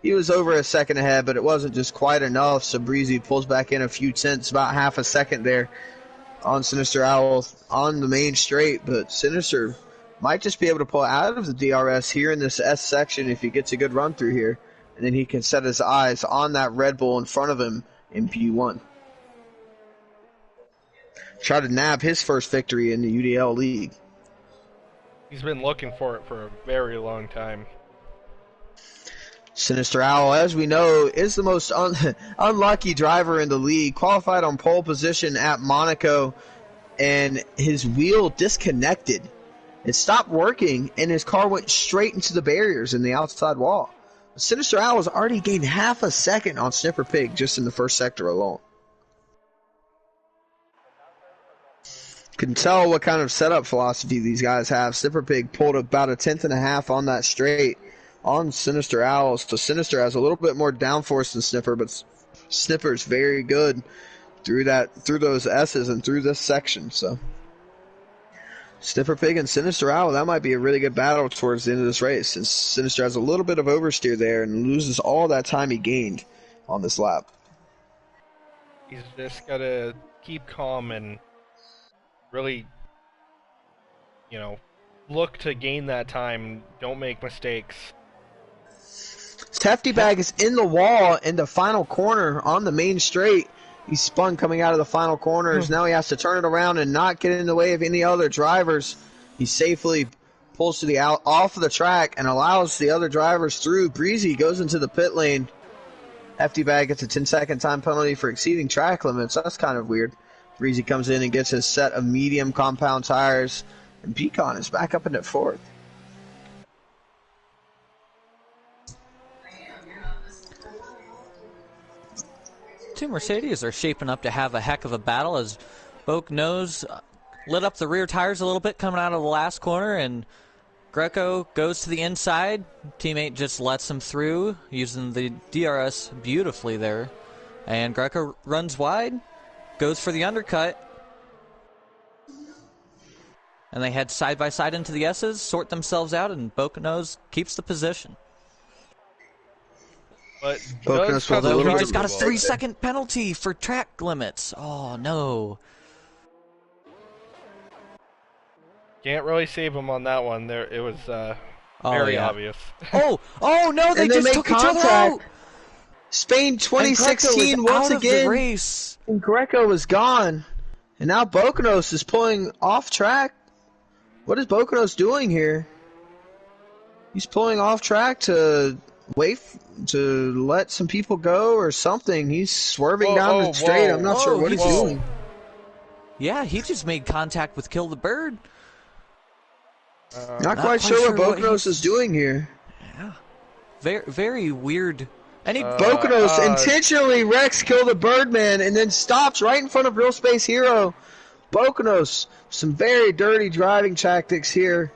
He was over a second ahead, but it wasn't just quite enough, so Breezy pulls back in a few tenths, about half a second there on Sinister Owl on the main straight, but Sinister might just be able to pull out of the DRS here in this S section if he gets a good run through here, and then he can set his eyes on that Red Bull in front of him in P1. Try to nab his first victory in the UDL league. He's been looking for it for a very long time. Sinister Owl, as we know, is the most unlucky driver in the league. Qualified on pole position at Monaco, and his wheel disconnected. It stopped working, and his car went straight into the barriers in the outside wall. Sinister Owl has already gained half a second on Snipper Pig just in the first sector alone. Can tell what kind of setup philosophy these guys have. Snipper Pig pulled about a 1/10.5 on that straight on Sinister Owl. So Sinister has a little bit more downforce than Snipper, but Snipper's very good through those S's and through this section. So Snipper Pig and Sinister Owl, that might be a really good battle towards the end of this race, since Sinister has a little bit of oversteer there and loses all that time he gained on this lap. He's just got to keep calm and really, look to gain that time. Don't make mistakes. Hefty Bag is in the wall in the final corner on the main straight. He spun coming out of the final corners. Now he has to turn it around and not get in the way of any other drivers. He safely pulls to the off of the track and allows the other drivers through. Breezy goes into the pit lane. Hefty Bag gets a 10-second time penalty for exceeding track limits. That's kind of weird. Breezy comes in and gets his set of medium compound tires. And Pecan is back up into fourth. Two Mercedes are shaping up to have a heck of a battle as Boak Nose lit up the rear tires a little bit coming out of the last corner, and Greco goes to the inside. Teammate just lets him through using the DRS beautifully there. And Greco runs wide, goes for the undercut. And they head side by side into the S's, sort themselves out, and Boak Nose keeps the position. But although he just got a 3-second penalty for track limits. Oh, no. Can't really save him on that one. There, it was very obvious. Oh, no, they just took each other out. Spain 2016 once again. The race. And Greco was gone. And now Bokanos is pulling off track. What is Bokanos doing here? He's pulling off track to wait to let some people go or something. He's swerving down the straight. I'm not sure what he's doing. Yeah, he just made contact with Kill the Bird. Not quite sure what Bokanos is doing here. Yeah. Very, very weird. Bokanos intentionally wrecks Kill the Birdman and then stops right in front of Real Space Hero. Bokanos, some very dirty driving tactics here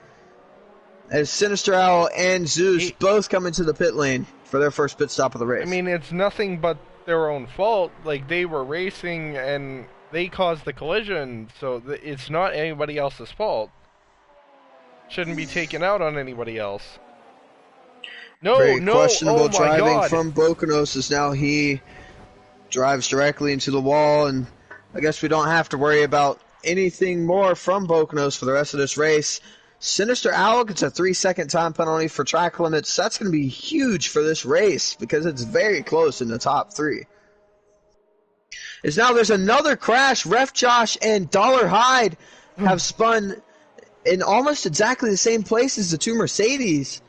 as Sinister Owl and Zeus both come into the pit lane for their first pit stop of the race. I mean, it's nothing but their own fault. Like, they were racing and they caused the collision, so it's not anybody else's fault. Shouldn't be taken out on anybody else. Very questionable driving from Bokanos as now he drives directly into the wall, and I guess we don't have to worry about anything more from Bokanos for the rest of this race. Sinister Owl gets a 3-second time penalty for track limits. That's going to be huge for this race because it's very close in the top three. As now there's another crash. Ref Josh and Dollar Hyde have spun in almost exactly the same place as the two Mercedes.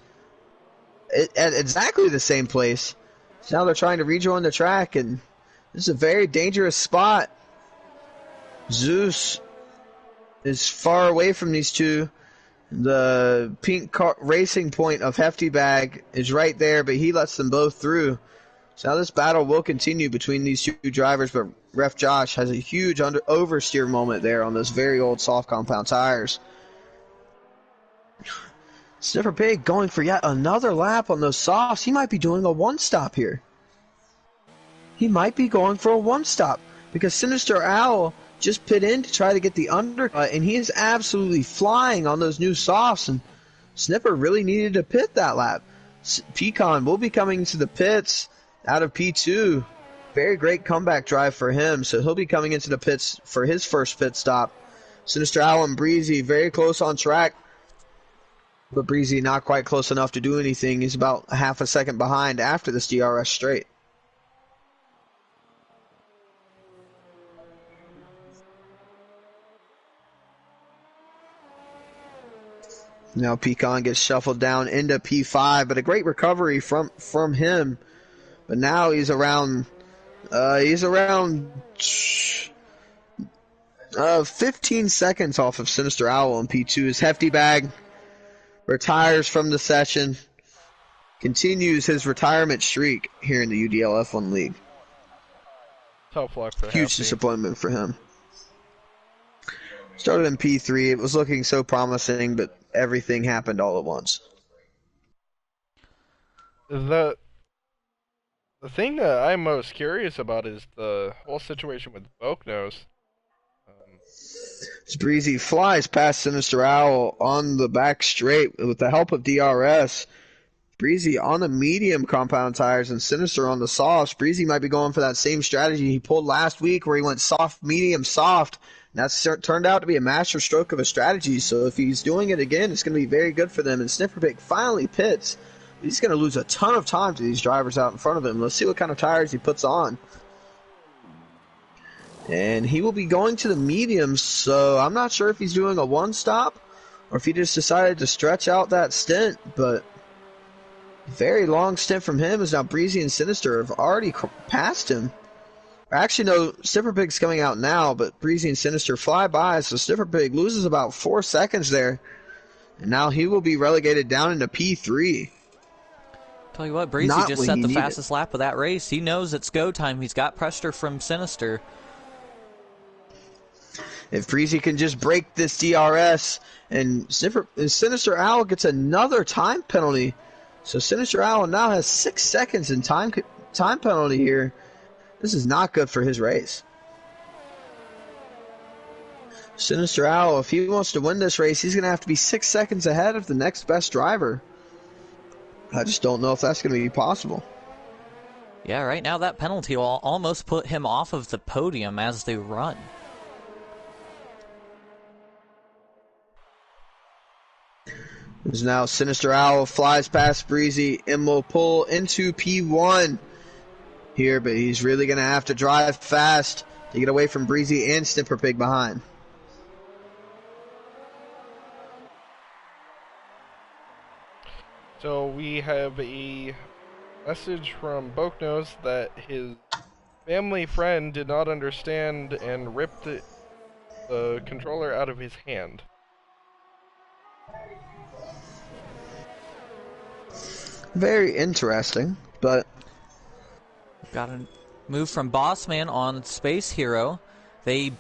At exactly the same place. So now they're trying to rejoin the track, and this is a very dangerous spot. Zeus is far away from these two. The pink racing point of Hefty Bag is right there, but he lets them both through. So now this battle will continue between these two drivers, but Ref Josh has a huge oversteer moment there on those very old soft compound tires. Sniffer Pig going for yet another lap on those softs. He might be doing a one-stop here. He might be going for a one-stop because Sinister Owl just pit in to try to get the undercut, and he is absolutely flying on those new softs, and Snipper really needed to pit that lap. Pecan will be coming to the pits out of P2. Very great comeback drive for him, so he'll be coming into the pits for his first pit stop. Sinister Owl and Breezy very close on track, but Breezy not quite close enough to do anything. He's about a half a second behind after this DRS straight. Now Pecan gets shuffled down into P5, but a great recovery from him. But now he's around 15 seconds off of Sinister Owl in P2. His Hefty Bag retires from the session, continues his retirement streak here in the UDL F1 League. Tough luck for Huge Hefty. disappointment for him. Started in P3. It was looking so promising, but everything happened all at once. The thing that I'm most curious about is the whole situation with Boaknose. As Breezy flies past Sinister Owl on the back straight with the help of DRS. Breezy on the medium compound tires and Sinister on the soft. Breezy might be going for that same strategy he pulled last week where he went soft, medium, soft. And that's turned out to be a master stroke of a strategy. So if he's doing it again, it's going to be very good for them. And Snifferpig finally pits. He's going to lose a ton of time to these drivers out in front of him. Let's see what kind of tires he puts on. And he will be going to the mediums, so I'm not sure if he's doing a one-stop or if he just decided to stretch out that stint, but very long stint from him as now Breezy and Sinister have already passed him. Actually, no, Snifferpig's coming out now, but Breezy and Sinister fly by, so Snifferpig loses about 4 seconds there, and now he will be relegated down into P3. Tell you what, Breezy just set the fastest lap of that race. He knows it's go time. He's got pressure from Sinister. If Breezy can just break this DRS, and Sinister Owl gets another time penalty. So Sinister Owl now has 6 seconds in time penalty here. This is not good for his race. Sinister Owl, if he wants to win this race, he's going to have to be 6 seconds ahead of the next best driver. I just don't know if that's going to be possible. Yeah, right now that penalty will almost put him off of the podium as they run. As now Sinister Owl flies past Breezy and will pull into P1 here, but he's really going to have to drive fast to get away from Breezy and Snifferpig behind. So we have a message from Boaknose that his family friend did not understand and ripped the controller out of his hand. Very interesting, but got a move from Bossman on Space Hero. They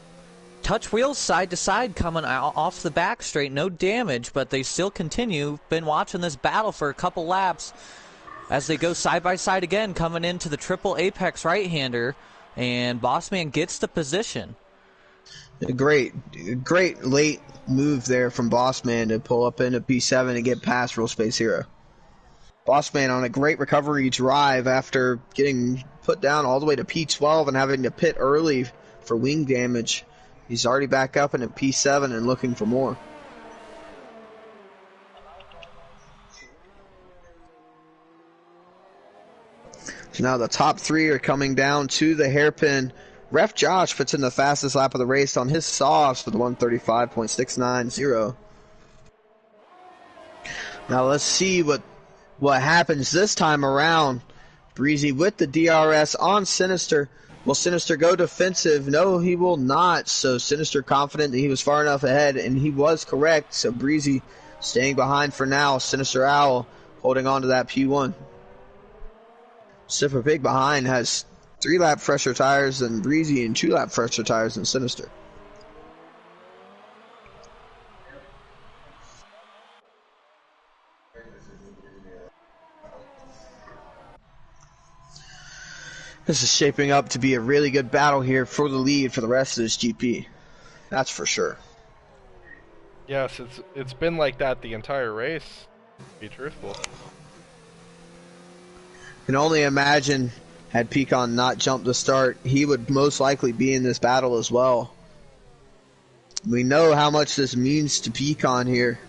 touch wheels side to side coming out off the back straight. No damage, but they still continue. Been watching this battle for a couple laps as they go side by side again, coming into the triple apex right-hander, and Bossman gets the position. A great late move there from Bossman to pull up into P7 and get past Real Space Hero. Bossman on a great recovery drive after getting put down all the way to P12 and having to pit early for wing damage. He's already back up into P7 and looking for more. So now the top three are coming down to the hairpin. Ref Josh puts in the fastest lap of the race on his softs with 1:35.690. Now let's see what happens this time around. Breezy with the DRS on Sinister. Will Sinister go defensive? No, he will not. So Sinister confident that he was far enough ahead, and he was correct. So Breezy staying behind for now. Sinister Owl holding on to that P1. Snifferpig behind has 3-lap fresher tires than Breezy and 2-lap fresher tires than Sinister. This is shaping up to be a really good battle here for the lead for the rest of this GP. That's for sure. Yes, it's been like that the entire race, to be truthful. Can only imagine had Pecan not jumped the start, he would most likely be in this battle as well. We know how much this means to Pecan here.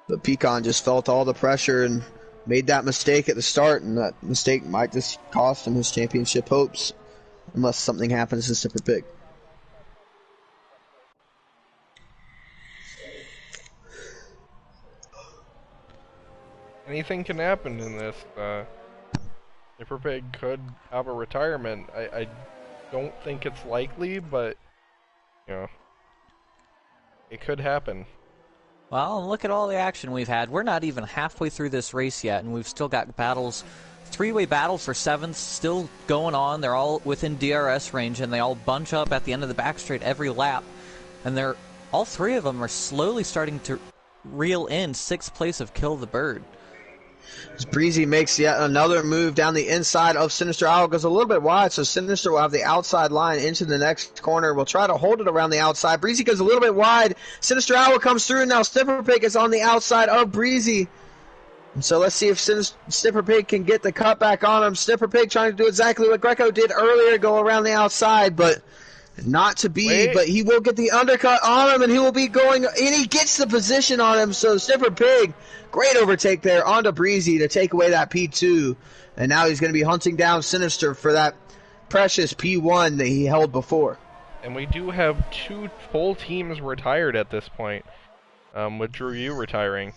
But Pecan just felt all the pressure and made that mistake at the start, and that mistake might just cost him his championship hopes unless something happens to Snifferpig. anything can happen in this. Sniffer Pig could have a retirement. I don't think it's likely, but you know, it could happen. Well, look at all the action we've had. We're not even halfway through this race yet, and we've still got battles. Three-way battle for 7th still going on. They're all within DRS range, and they all bunch up at the end of the back straight every lap. And all three of them are slowly starting to reel in 6th place of Kill the Bird. As Breezy makes yet another move down the inside of Sinister Owl, goes a little bit wide, so Sinister will have the outside line into the next corner. We'll try to hold it around the outside. Breezy goes a little bit wide. Sinister Owl comes through, and now Sniffer Pig is on the outside of Breezy. And so let's see if Sniffer Pig can get the cut back on him. Sniffer Pig trying to do exactly what Greco did earlier, go around the outside, but not to be. Wait. But he will get the undercut on him, and he will be going, and he gets the position on him. So Sniffer Pig, great overtake there onto Breezy to take away that P2. And now he's going to be hunting down Sinister for that precious P1 that he held before. And we do have 2 full teams retired at this point, with Drew Yu retiring.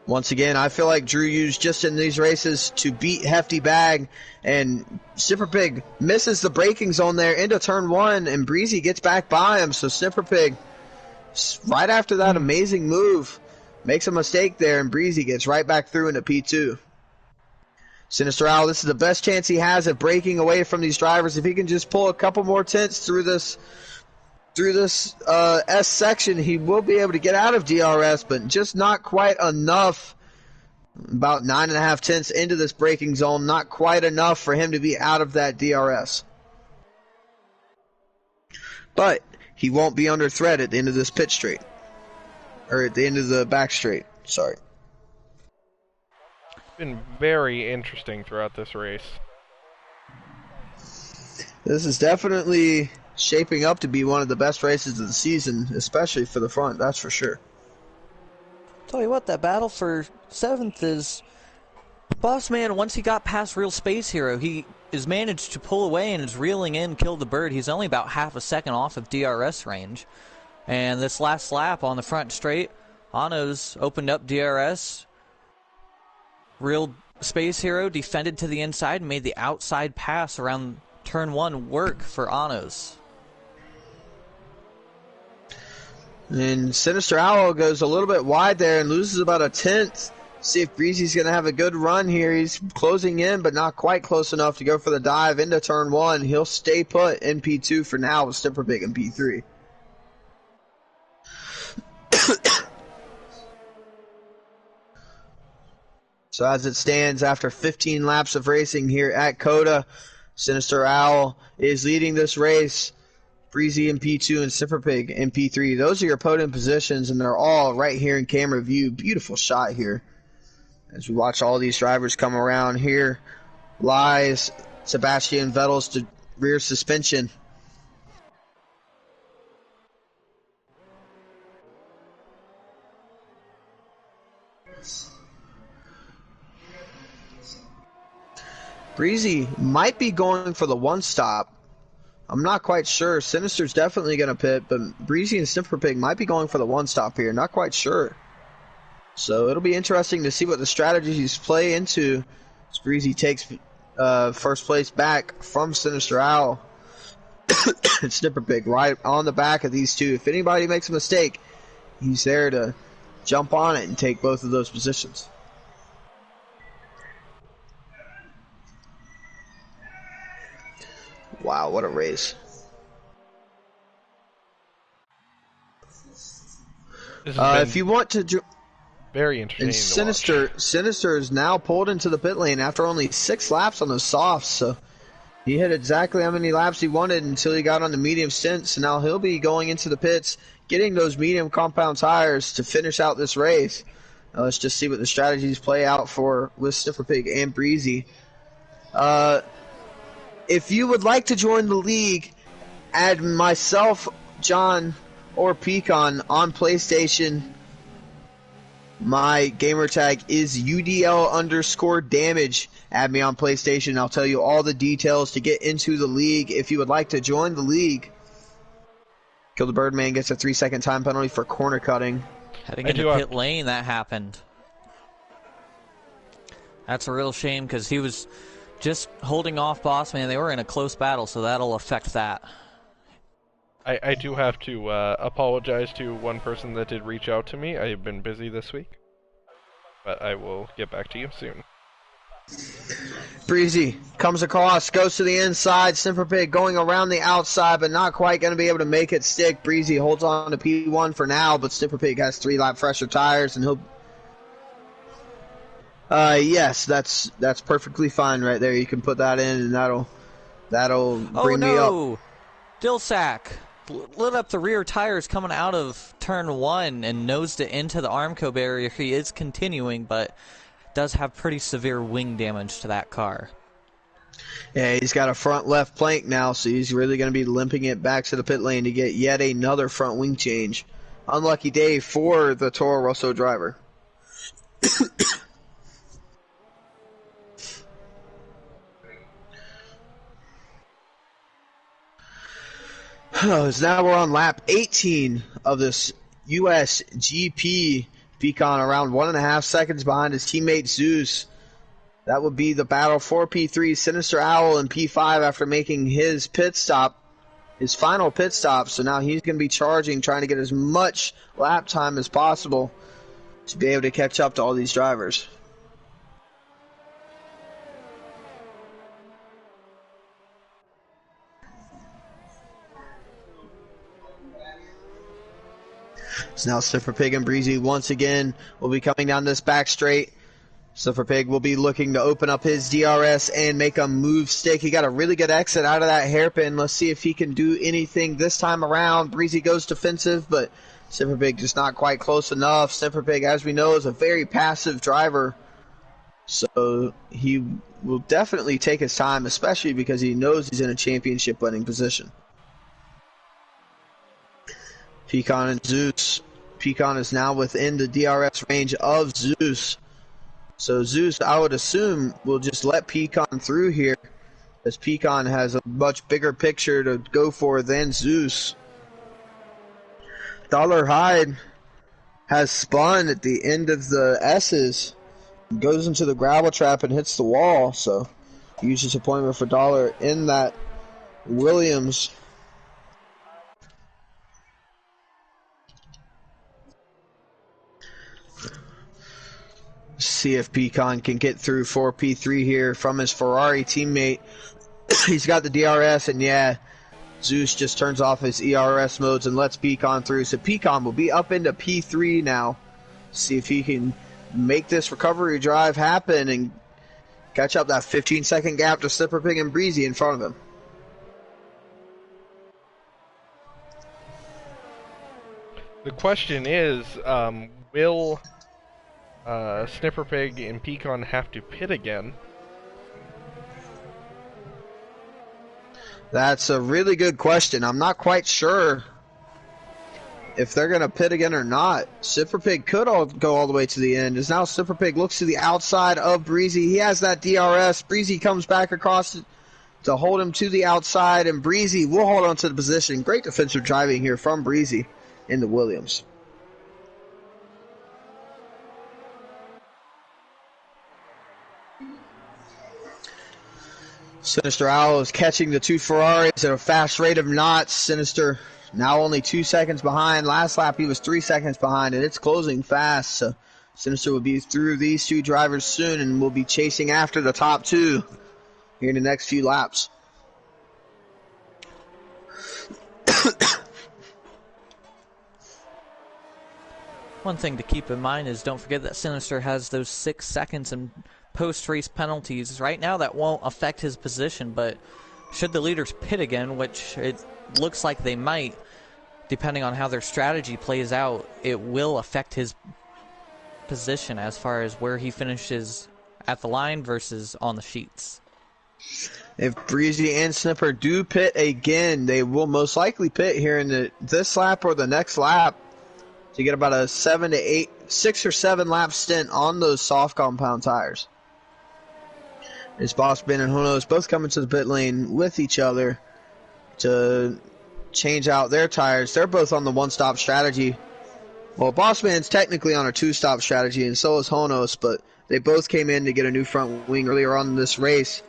Once again, I feel like Drew used just in these races to beat Hefty Bag, and Sniffer Pig misses the braking zone there into turn 1, and Breezy gets back by him. So Sniffer Pig, right after that amazing move, makes a mistake there, and Breezy gets right back through into P2. Sinister Owl, this is the best chance he has of breaking away from these drivers. If he can just pull a couple more tenths through this S section, he will be able to get out of DRS, but just not quite enough. About 9.5 tenths into this braking zone, not quite enough for him to be out of that DRS. But he won't be under threat at the end of this pit straight. Or at the end of the back straight, sorry. It's been very interesting throughout this race. This is definitely shaping up to be one of the best races of the season, especially for the front, that's for sure. Tell you what, that battle for 7th is... Bossman, once he got past Real Space Hero, he has managed to pull away and is reeling in Kill the Bird. He's only about half a second off of DRS range. And this last lap on the front straight, Ano's opened up DRS. Real Space Hero defended to the inside and made the outside pass around turn 1 work for Ano's. And Sinister Owl goes a little bit wide there and loses about a tenth. See if Breezy's going to have a good run here. He's closing in, but not quite close enough to go for the dive into turn 1. He'll stay put in P2 for now with Sniffer Pig in P3. So as it stands, after 15 laps of racing here at COTA, Sinister Owl is leading this race. Breezy in P2 and Sniffer Pig in P3. Those are your podium positions, and they're all right here in camera view. Beautiful shot here. As we watch all these drivers come around here, lies Sebastian Vettel's to rear suspension. Breezy might be going for the one stop. I'm not quite sure. Sinister's definitely going to pit, but Breezy and Sniffer Pig might be going for the one stop here. Not quite sure. So it'll be interesting to see what the strategies play into as Breezy takes first place back from Sinister Owl. And Sniffer Pig right on the back of these two. If anybody makes a mistake, he's there to jump on it and take both of those positions. Wow, what a race. If you want to... Very interesting. And Sinister is now pulled into the pit lane after only 6 laps on the softs. So he hit exactly how many laps he wanted until he got on the medium stint. So now he'll be going into the pits, getting those medium compound tires to finish out this race. Now let's just see what the strategies play out for with Sniffer Pig and Breezy. If you would like to join the league, add myself, John, or Pecan on PlayStation. My gamer tag is UDL_damage. Add me on PlayStation. I'll tell you all the details to get into the league. If you would like to join the league, Kill the Birdman gets a 3-second time penalty for corner cutting. Heading I into do have pit lane, that happened. That's a real shame because he was just holding off Bossman. They were in a close battle, so that'll affect that. I do have to apologize to one person that did reach out to me. I have been busy this week, but I will get back to you soon. Breezy comes across, goes to the inside. Sniffer Pig going around the outside, but not quite going to be able to make it stick. Breezy holds on to P1 for now, but Sniffer Pig has 3-lap fresher tires, and he'll. Yes, that's perfectly fine right there. You can put that in, and that'll bring me up. Oh no! Dillsack lit up the rear tires coming out of turn 1 and nosed it into the Armco barrier. He is continuing, but does have pretty severe wing damage to that car. Yeah, he's got a front left plank now, so he's really going to be limping it back to the pit lane to get yet another front wing change. Unlucky day for the Toro Rosso driver. So now we're on lap 18 of this US GP. Pecan around 1.5 seconds behind his teammate Zeus. That would be the battle for P3. Sinister Owl in P5 after making his pit stop, his final pit stop. So now he's going to be charging, trying to get as much lap time as possible to be able to catch up to all these drivers. So now Sniffer Pig and Breezy once again will be coming down this back straight. Sniffer Pig will be looking to open up his DRS and make a move stick. He got a really good exit out of that hairpin. Let's see if he can do anything this time around. Breezy goes defensive, but Sniffer Pig just not quite close enough. Sniffer Pig, as we know, is a very passive driver. So he will definitely take his time, especially because he knows he's in a championship winning position. Pecan and Zeus. Pecan is now within the DRS range of Zeus. So Zeus, I would assume, will just let Pecan through here, as Pecan has a much bigger picture to go for than Zeus. Dollar Hyde has spun at the end of the S's, goes into the gravel trap and hits the wall, so uses appointment for Dollar in that Williams. See if Pecan can get through 4P3 here from his Ferrari teammate. He's got the DRS, and yeah, Zeus just turns off his ERS modes and lets Pecan through. So Pecan will be up into P3 now. See if he can make this recovery drive happen and catch up that 15-second gap to Sniffer Pig and Breezy in front of him. The question is, will Sniffer Pig and Pecan have to pit again? That's a really good question. I'm not quite sure if they're going to pit again or not. Sniffer Pig could go all the way to the end. As now Sniffer Pig looks to the outside of Breezy. He has that DRS. Breezy comes back across to hold him to the outside, and Breezy will hold on to the position. Great defensive driving here from Breezy in the Williams. Sinister Owl is catching the two Ferraris at a fast rate of knots. Sinister now only 2 seconds behind. Last lap he was 3 seconds behind, and it's closing fast. So Sinister will be through these two drivers soon, and will be chasing after the top two here in the next few laps. One thing to keep in mind is don't forget that Sinister has those 6 seconds in post-race penalties. Right now that won't affect his position, but should the leaders pit again, which it looks like they might, depending on how their strategy plays out, it will affect his position as far as where he finishes at the line versus on the sheets. If Breezy and Sniffer do pit again, they will most likely pit here in this lap or the next lap to get about a 6 or 7 lap stint on those soft compound tires. It's Boss Ben and Honos both coming to the pit lane with each other to change out their tires. They're both on the one-stop strategy Well, Bossman's technically on a two-stop strategy, and so is Honos, but they both came in to get a new front wing earlier on in this race.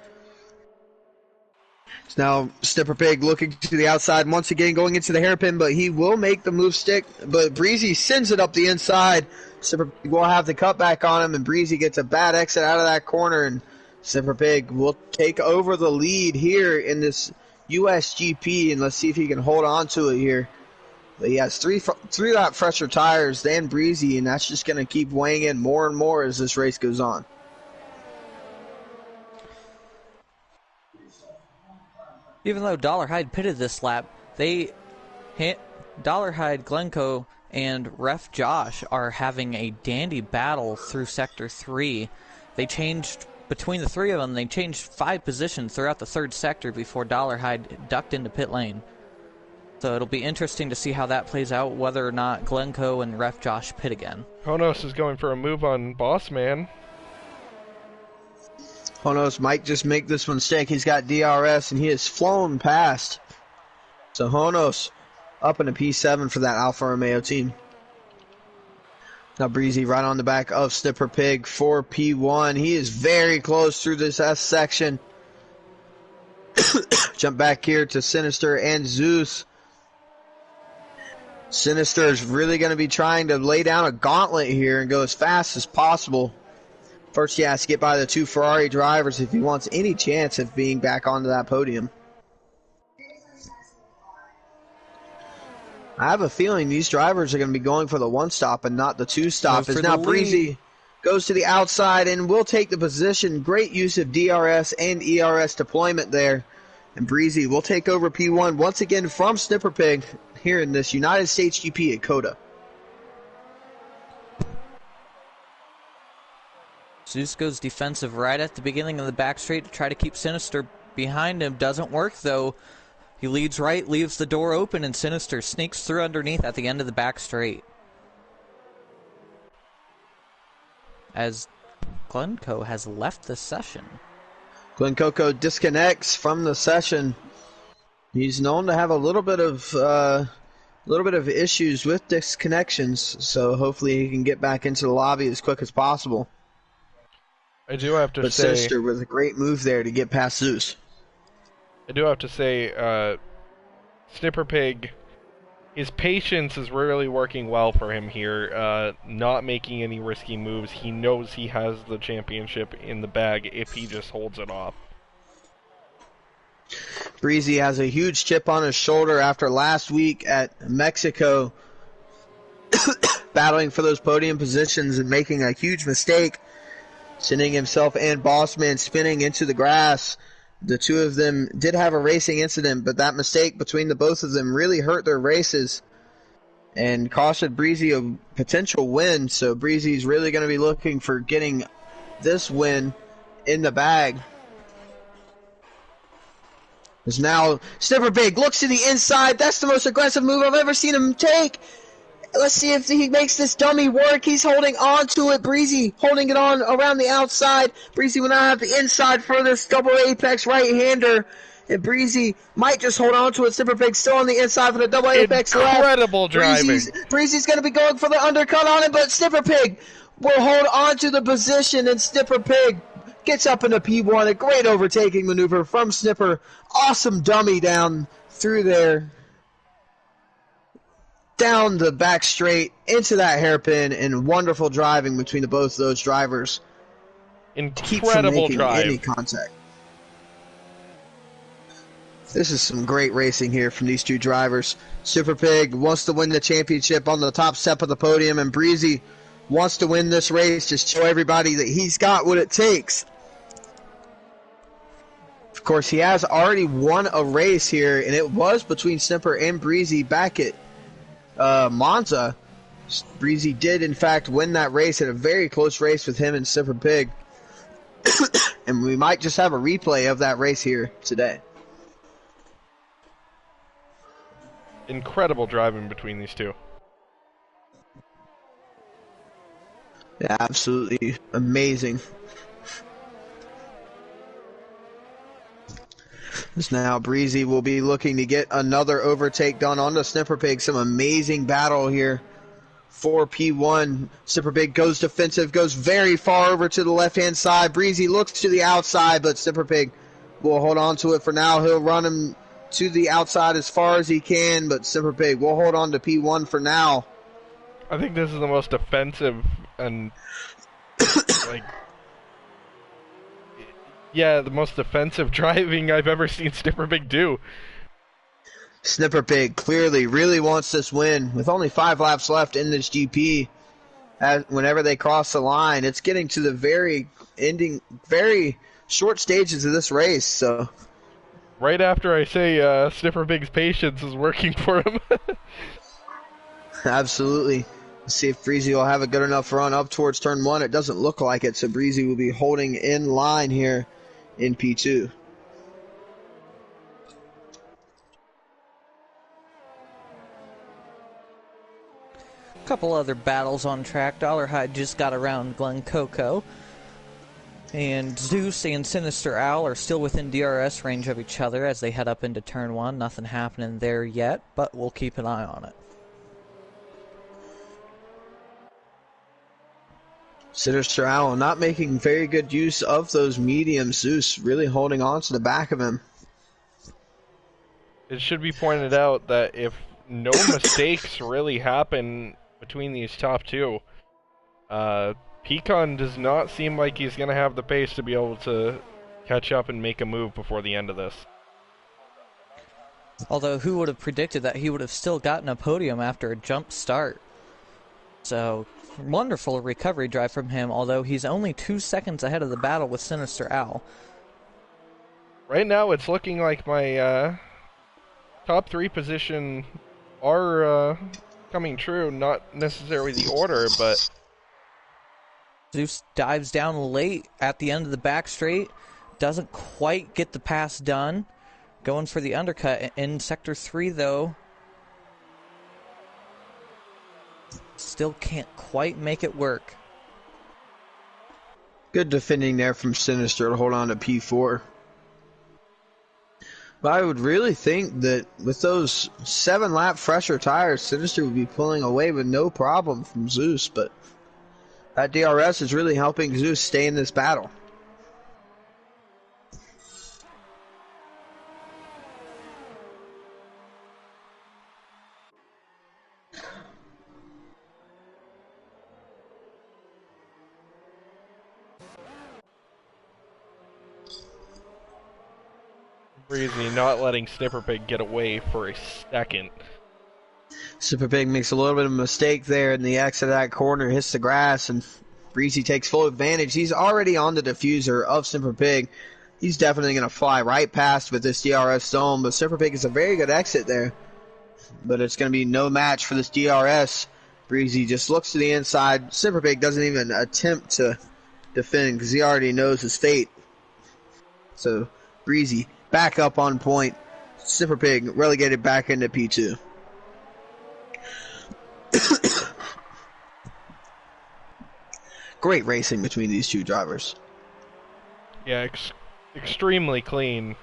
So now Snipper Pig looking to the outside once again, going into the hairpin, but he will make the move stick. But Breezy sends it up the inside. Snipper Pig will have the cutback on him, and Breezy gets a bad exit out of that corner, and Snipper Pig will take over the lead here in this USGP, and let's see if he can hold on to it here. But he has three lap fresher tires than Breezy, and that's just going to keep weighing in more and more as this race goes on. Even though Dollarhide pitted this lap, Dollarhide, Glencoe, and Ref Josh are having a dandy battle through Sector 3. They changed, between the three of them, they changed 5 positions throughout the third sector before Dollarhide ducked into pit lane. So it'll be interesting to see how that plays out, whether or not Glencoe and Ref Josh pit again. Honos is going for a move on Bossman. Honos might just make this one stick. He's got DRS, and he has flown past. So Honos up in a P7 for that Alfa Romeo team. Now Breezy right on the back of Snipper Pig for P1. He is very close through this S section. Jump back here to Sinister and Zeus. Sinister is really going to be trying to lay down a gauntlet here and go as fast as possible. First, he has to get by the 2 Ferrari drivers if he wants any chance of being back onto that podium. I have a feeling these drivers are going to be going for the 1-stop and not the 2-stop. As now Breezy goes to the outside and will take the position. Great use of DRS and ERS deployment there. And Breezy will take over P1 once again from Snipper Pig here in this United States GP at COTA. Zeus goes defensive right at the beginning of the back straight to try to keep Sinister behind him. Doesn't work, though. He leads right, leaves the door open, and Sinister sneaks through underneath at the end of the back straight. As Glencoe has left the session. Glencoe disconnects from the session. He's known to have a little bit of issues with disconnections, so hopefully he can get back into the lobby as quick as possible. I do have to but say, Sinister with a great move there to get past Zeus. I do have to say, Snipper Pig, his patience is really working well for him here. Not making any risky moves. He knows he has the championship in the bag if he just holds it off. Breezy has a huge chip on his shoulder after last week at Mexico, battling for those podium positions and making a huge mistake, sending himself and Bossman spinning into the grass. The two of them did have a racing incident, but that mistake between the both of them really hurt their races and costed Breezy a potential win. So Breezy's really going to be looking for getting this win in the bag. As now Snipper Pig looks to the inside. That's the most aggressive move I've ever seen him take. Let's see if he makes this dummy work. He's holding on to it. Breezy holding it on around the outside. Breezy will now have the inside for this double apex right-hander. And Breezy might just hold on to it. Snipper Pig still on the inside for the double apex left. Incredible driving. Breezy's going to be going for the undercut on it, but Snipper Pig will hold on to the position, and Snipper Pig gets up into P1. A great overtaking maneuver from Snipper. Awesome dummy down through there. Down the back straight into that hairpin, and wonderful driving between the both of those drivers. Incredible drive. Any contact. This is some great racing here from these two drivers. Super Pig wants to win the championship on the top step of the podium, and Breezy wants to win this race, just show everybody that he's got what it takes. Of course, he has already won a race here, and it was between Snipper and Breezy back at Monza. Breezy did in fact win that race in a very close race with him and Snipper Pig. And we might just have a replay of that race here today. Incredible driving between these two. Yeah, absolutely amazing. As now Breezy will be looking to get another overtake done onto Snipper Pig. Some amazing battle here for P1. Super Big goes defensive, goes very far over to the left-hand side. Breezy looks to the outside, but Super Big will hold on to it for now. He'll run him to the outside as far as he can, but Super Big will hold on to P1 for now. I think this is the most offensive and like, yeah, the most offensive driving I've ever seen Snipper Big do. Snipper Big clearly really wants this win. With only 5 laps left in this GP, whenever they cross the line, it's getting to the very short stages of this race. So, right after I say Snipper Big's patience is working for him. Absolutely. Let's see if Breezy will have a good enough run up towards turn 1. It doesn't look like it, so Breezy will be holding in line here in P2. A couple other battles on track. Dollarhide just got around Glen Coco. And Zeus and Sinister Owl are still within DRS range of each other as they head up into turn 1. Nothing happening there yet, but we'll keep an eye on it. Sinister Owl not making very good use of those mediums. Zeus really holding on to the back of him. It should be pointed out that if no mistakes really happen between these top two, Pecan does not seem like he's going to have the pace to be able to catch up and make a move before the end of this. Although, who would have predicted that he would have still gotten a podium after a jump start? So, wonderful recovery drive from him, although he's only 2 seconds ahead of the battle with Sinister Owl. Right now, it's looking like my top 3 position are coming true. Not necessarily the order, but Zeus dives down late at the end of the back straight. Doesn't quite get the pass done. Going for the undercut in Sector 3, though. Still can't quite make it work. Good defending there from Sinister to hold on to P4. But I would really think that with those 7-lap fresher tires, Sinister would be pulling away with no problem from Zeus, but that DRS is really helping Zeus stay in this battle. Breezy not letting Snipper Pig get away for a second. Super Pig makes a little bit of a mistake there in the exit of that corner, hits the grass, and Breezy takes full advantage. He's already on the diffuser of Super Pig. He's definitely going to fly right past with this DRS zone, but Super Pig is a very good exit there. But it's going to be no match for this DRS. Breezy just looks to the inside. Super Pig doesn't even attempt to defend because he already knows his fate. So Breezy back up on point. Super Pig relegated back into P2. Great racing between these two drivers. Yeah, extremely clean.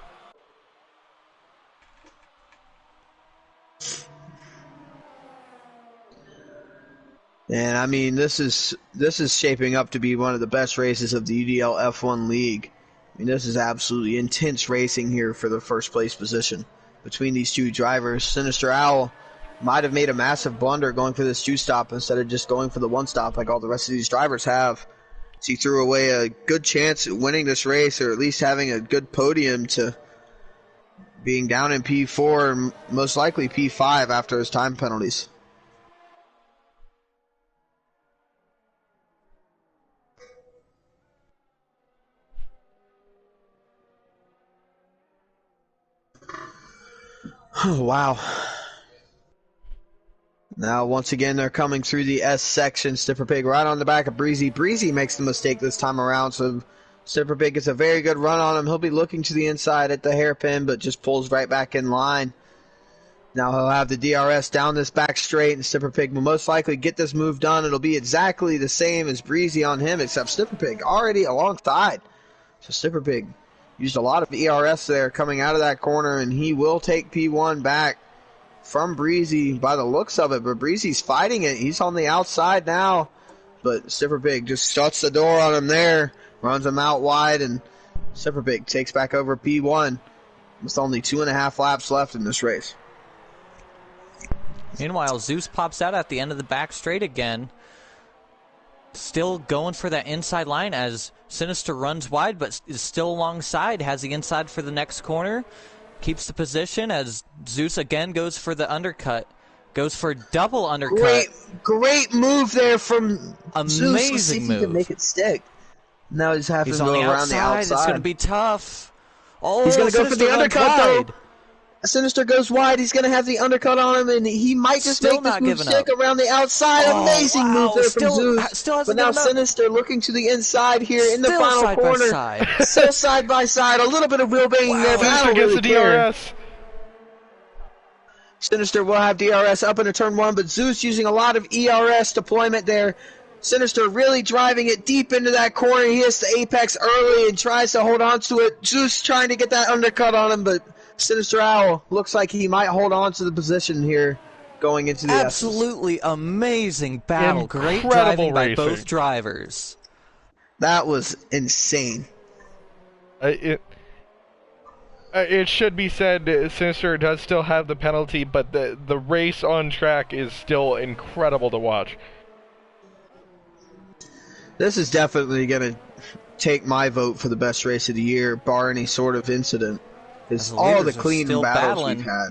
And I mean, this is shaping up to be one of the best races of the UDL F1 League. I mean, this is absolutely intense racing here for the first place position between these two drivers. Sinister Owl might have made a massive blunder going for this 2-stop instead of just going for the 1-stop like all the rest of these drivers have. So he threw away a good chance at winning this race, or at least having a good podium, to being down in P4 and most likely P5 after his time penalties. Oh, wow. Now, once again, they're coming through the S section. Snipper Pig right on the back of Breezy. Breezy makes the mistake this time around, so Snipper Pig gets a very good run on him. He'll be looking to the inside at the hairpin, but just pulls right back in line. Now he'll have the DRS down this back straight, and Snipper Pig will most likely get this move done. It'll be exactly the same as Breezy on him, except Snipper Pig already alongside. So Snipper Pig used a lot of ERS there coming out of that corner, and he will take P1 back. from Breezy by the looks of it, but Breezy's fighting it. He's on the outside now, but Snipper Pig just shuts the door on him there, runs him out wide, and Snipper Pig takes back over P1 with only 2.5 laps left in this race. Meanwhile, Zeus pops out at the end of the back straight again. Still going for that inside line as Sinister runs wide, but is still alongside. Has the inside for the next corner. Keeps the position as Zeus again goes for the undercut. Goes for a double undercut. Great move there from Zeus. Let's see if move. he can make it stick. Now he's having to go around the outside. It's going to be tough. Oh, he's going to go for the undercut, though. Wide. Sinister goes wide. He's going to have the undercut on him, and he might just still make this move stick around the outside. Amazing move there from Zeus. But now Sinister looking to the inside here in the final corner. Still side by side. A little bit of wheel banging there. Sinister gets the DRS. Sinister will have DRS up into turn 1, but Zeus using a lot of ERS deployment there. Sinister really driving it deep into that corner. He hits the apex early and tries to hold on to it. Zeus trying to get that undercut on him, but Sinister Owl looks like he might hold on to the position here going into the absolutely amazing battle. Great driving by both drivers. That was insane. It should be said, Sinister does still have the penalty, but the race on track is still incredible to watch. This is definitely going to take my vote for the best race of the year, bar any sort of incident. It's all the clean battles we've had.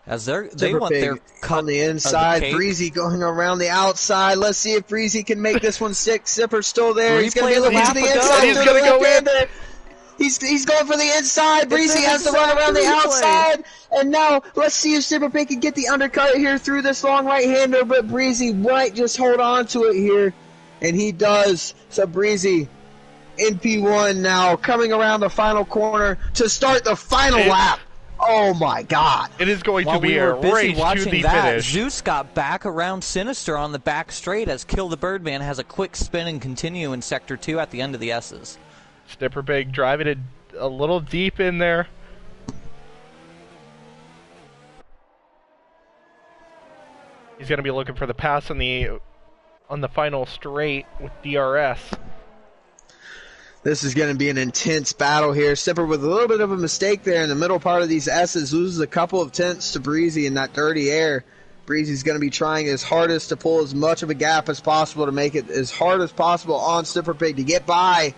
As they want their cut on the inside, Breezy going around the outside. Let's see if Breezy can make this one stick. Zipper's still there. He's going to be looking to the inside. He's going to go in. He's going for the inside. Breezy has to run around the outside. And now let's see if Snipper Pig can get the undercut here through this long right-hander. But Breezy might just hold on to it here. And he does. So Breezy in P1 now, coming around the final corner to start the final lap. Oh my God! It is going to be a race to the finish. Zeus got back around Sinister on the back straight as Kill the Birdman has a quick spin and continue in Sector 2 at the end of the S's. Snipper Pig driving it a little deep in there. He's going to be looking for the pass on the final straight with DRS. This is going to be an intense battle here. Snipper with a little bit of a mistake there in the middle part of these S's, loses a couple of tenths to Breezy in that dirty air. Breezy's going to be trying his hardest to pull as much of a gap as possible to make it as hard as possible on Snipper Pig to get by.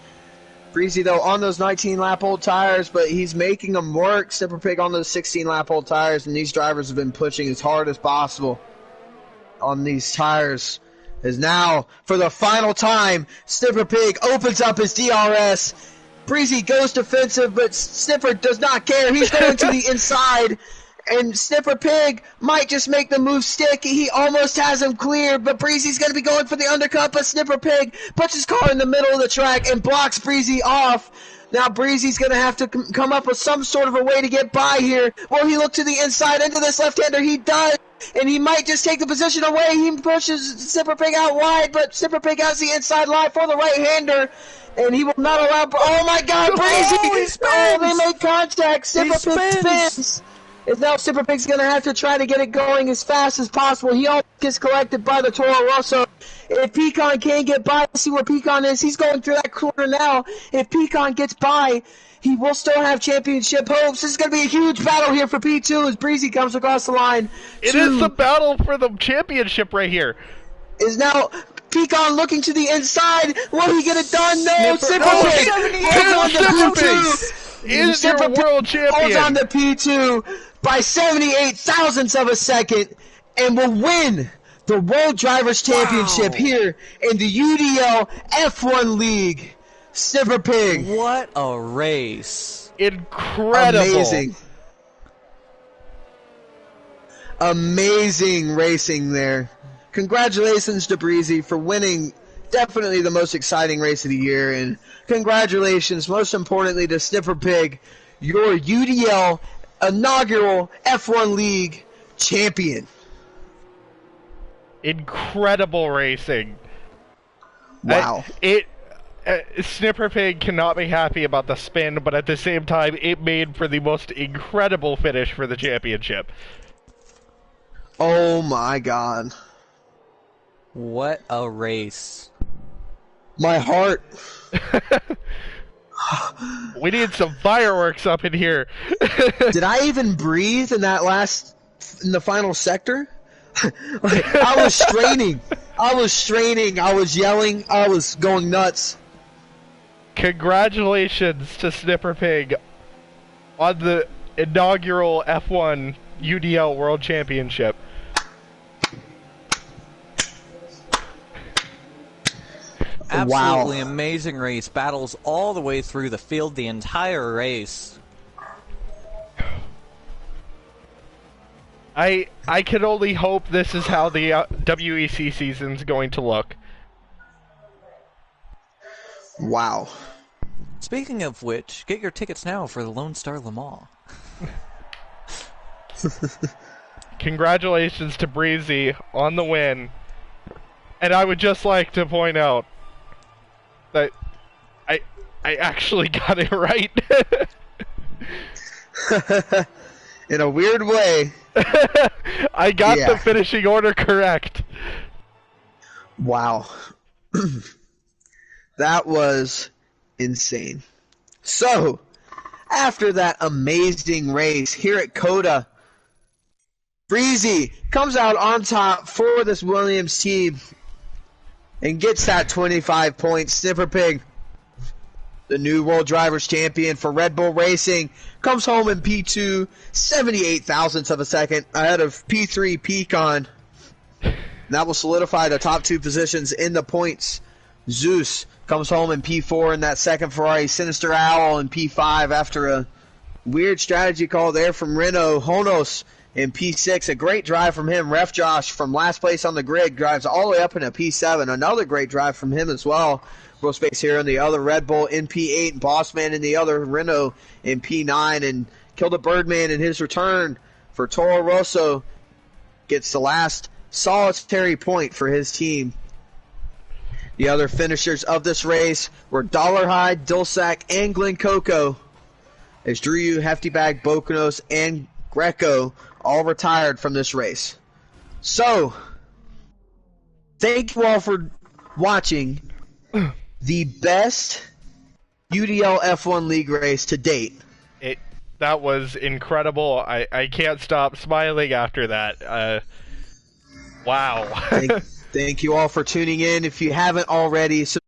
Breezy, though, on those 19-lap-old tires, but he's making them work. Snipper Pig on those 16-lap-old tires, and these drivers have been pushing as hard as possible on these tires. Is now, for the final time, Snipper Pig opens up his DRS. Breezy goes defensive, but Snipper does not care. He's going to the inside, and Snipper Pig might just make the move stick. He almost has him cleared, but Breezy's going to be going for the undercut, but Snipper Pig puts his car in the middle of the track and blocks Breezy off. Now Breezy's going to have to come up with some sort of a way to get by here. Will he look to the inside into this left-hander? He does. And he might just take the position away. He pushes Snipper Pig out wide, but Snipper Pig has the inside line for the right-hander. And he will not allow... Oh, my God, Breezy! Oh, they make contact. Snipper Pig spins. And now Snipper Pig's going to have to try to get it going as fast as possible. He almost gets collected by the Toro Rosso. If Pecan can't get by, let's see where Pecan is. He's going through that corner now. If Pecan gets by, he will still have championship hopes. This is going to be a huge battle here for P2 as Breezy comes across the line. It is the battle for the championship right here. Is now Pecan looking to the inside. Will he get it done? No, Snipper Pig holds on to P2. Is your world champion. Holds on to P2 by 78 thousandths of a second and will win the World Drivers' Championship here in the UDL F1 League. Snipper Pig. What a race. Incredible. Amazing. Amazing racing there. Congratulations to Breezy for winning definitely the most exciting race of the year. And congratulations, most importantly, to Snipper Pig, your UDL inaugural F1 League champion. Incredible racing. Wow. Snipper Pig cannot be happy about the spin, but at the same time, it made for the most incredible finish for the championship. As Zeus pops out at the end of the back straight again, Sinister runs wide. Has the inside for the next corner. Goes for a double undercut. Goes for a double undercut, but Sinister goes for the undercut. Wow. Oh my god. What a race. My heart. We need some fireworks up in here. Did I even breathe in the final sector? Like, I was straining. I was yelling. I was going nuts. Congratulations to Snipper Pig on the inaugural F1 UDL World Championship. Absolutely Wow. amazing race. Battles all the way through the field, the entire race. I can only hope this is how the WEC season's going to look. Wow. Speaking of which, get your tickets now for the Lone Star Le Mans. Congratulations to Breezy on the win. And I would just like to point out that I actually got it right. In a weird way. I got Yeah. the finishing order correct. Wow. That was insane. So, after that amazing race here at Coda, Breezy comes out on top for this Williams team and gets that 25 points. Snipper Pig, the new World Drivers Champion for Red Bull Racing, comes home in P2, 78 thousandths of a second ahead of P3 Pecan. That will solidify the top two positions in the points. Zeus comes home in P4 in that second Ferrari. Sinister Owl in P5 after a weird strategy call there from Renault. Honos in P6. A great drive from him. Ref Josh from last place on the grid drives all the way up into P7. Another great drive from him as well. Real space here on the other Red Bull in P8. Bossman in the other Renault in P9. And Kill the Birdman in his return for Toro Rosso gets the last solitary point for his team. The other finishers of this race were Dollarhide, Dulsac, and Glen Coco, as Drew, Hefty Bag, Bokonos, and Greco all retired from this race. So, thank you all for watching the best UDL F1 League race to date. That was incredible. I can't stop smiling after that. Wow. Thank you all for tuning in. If you haven't already, subscribe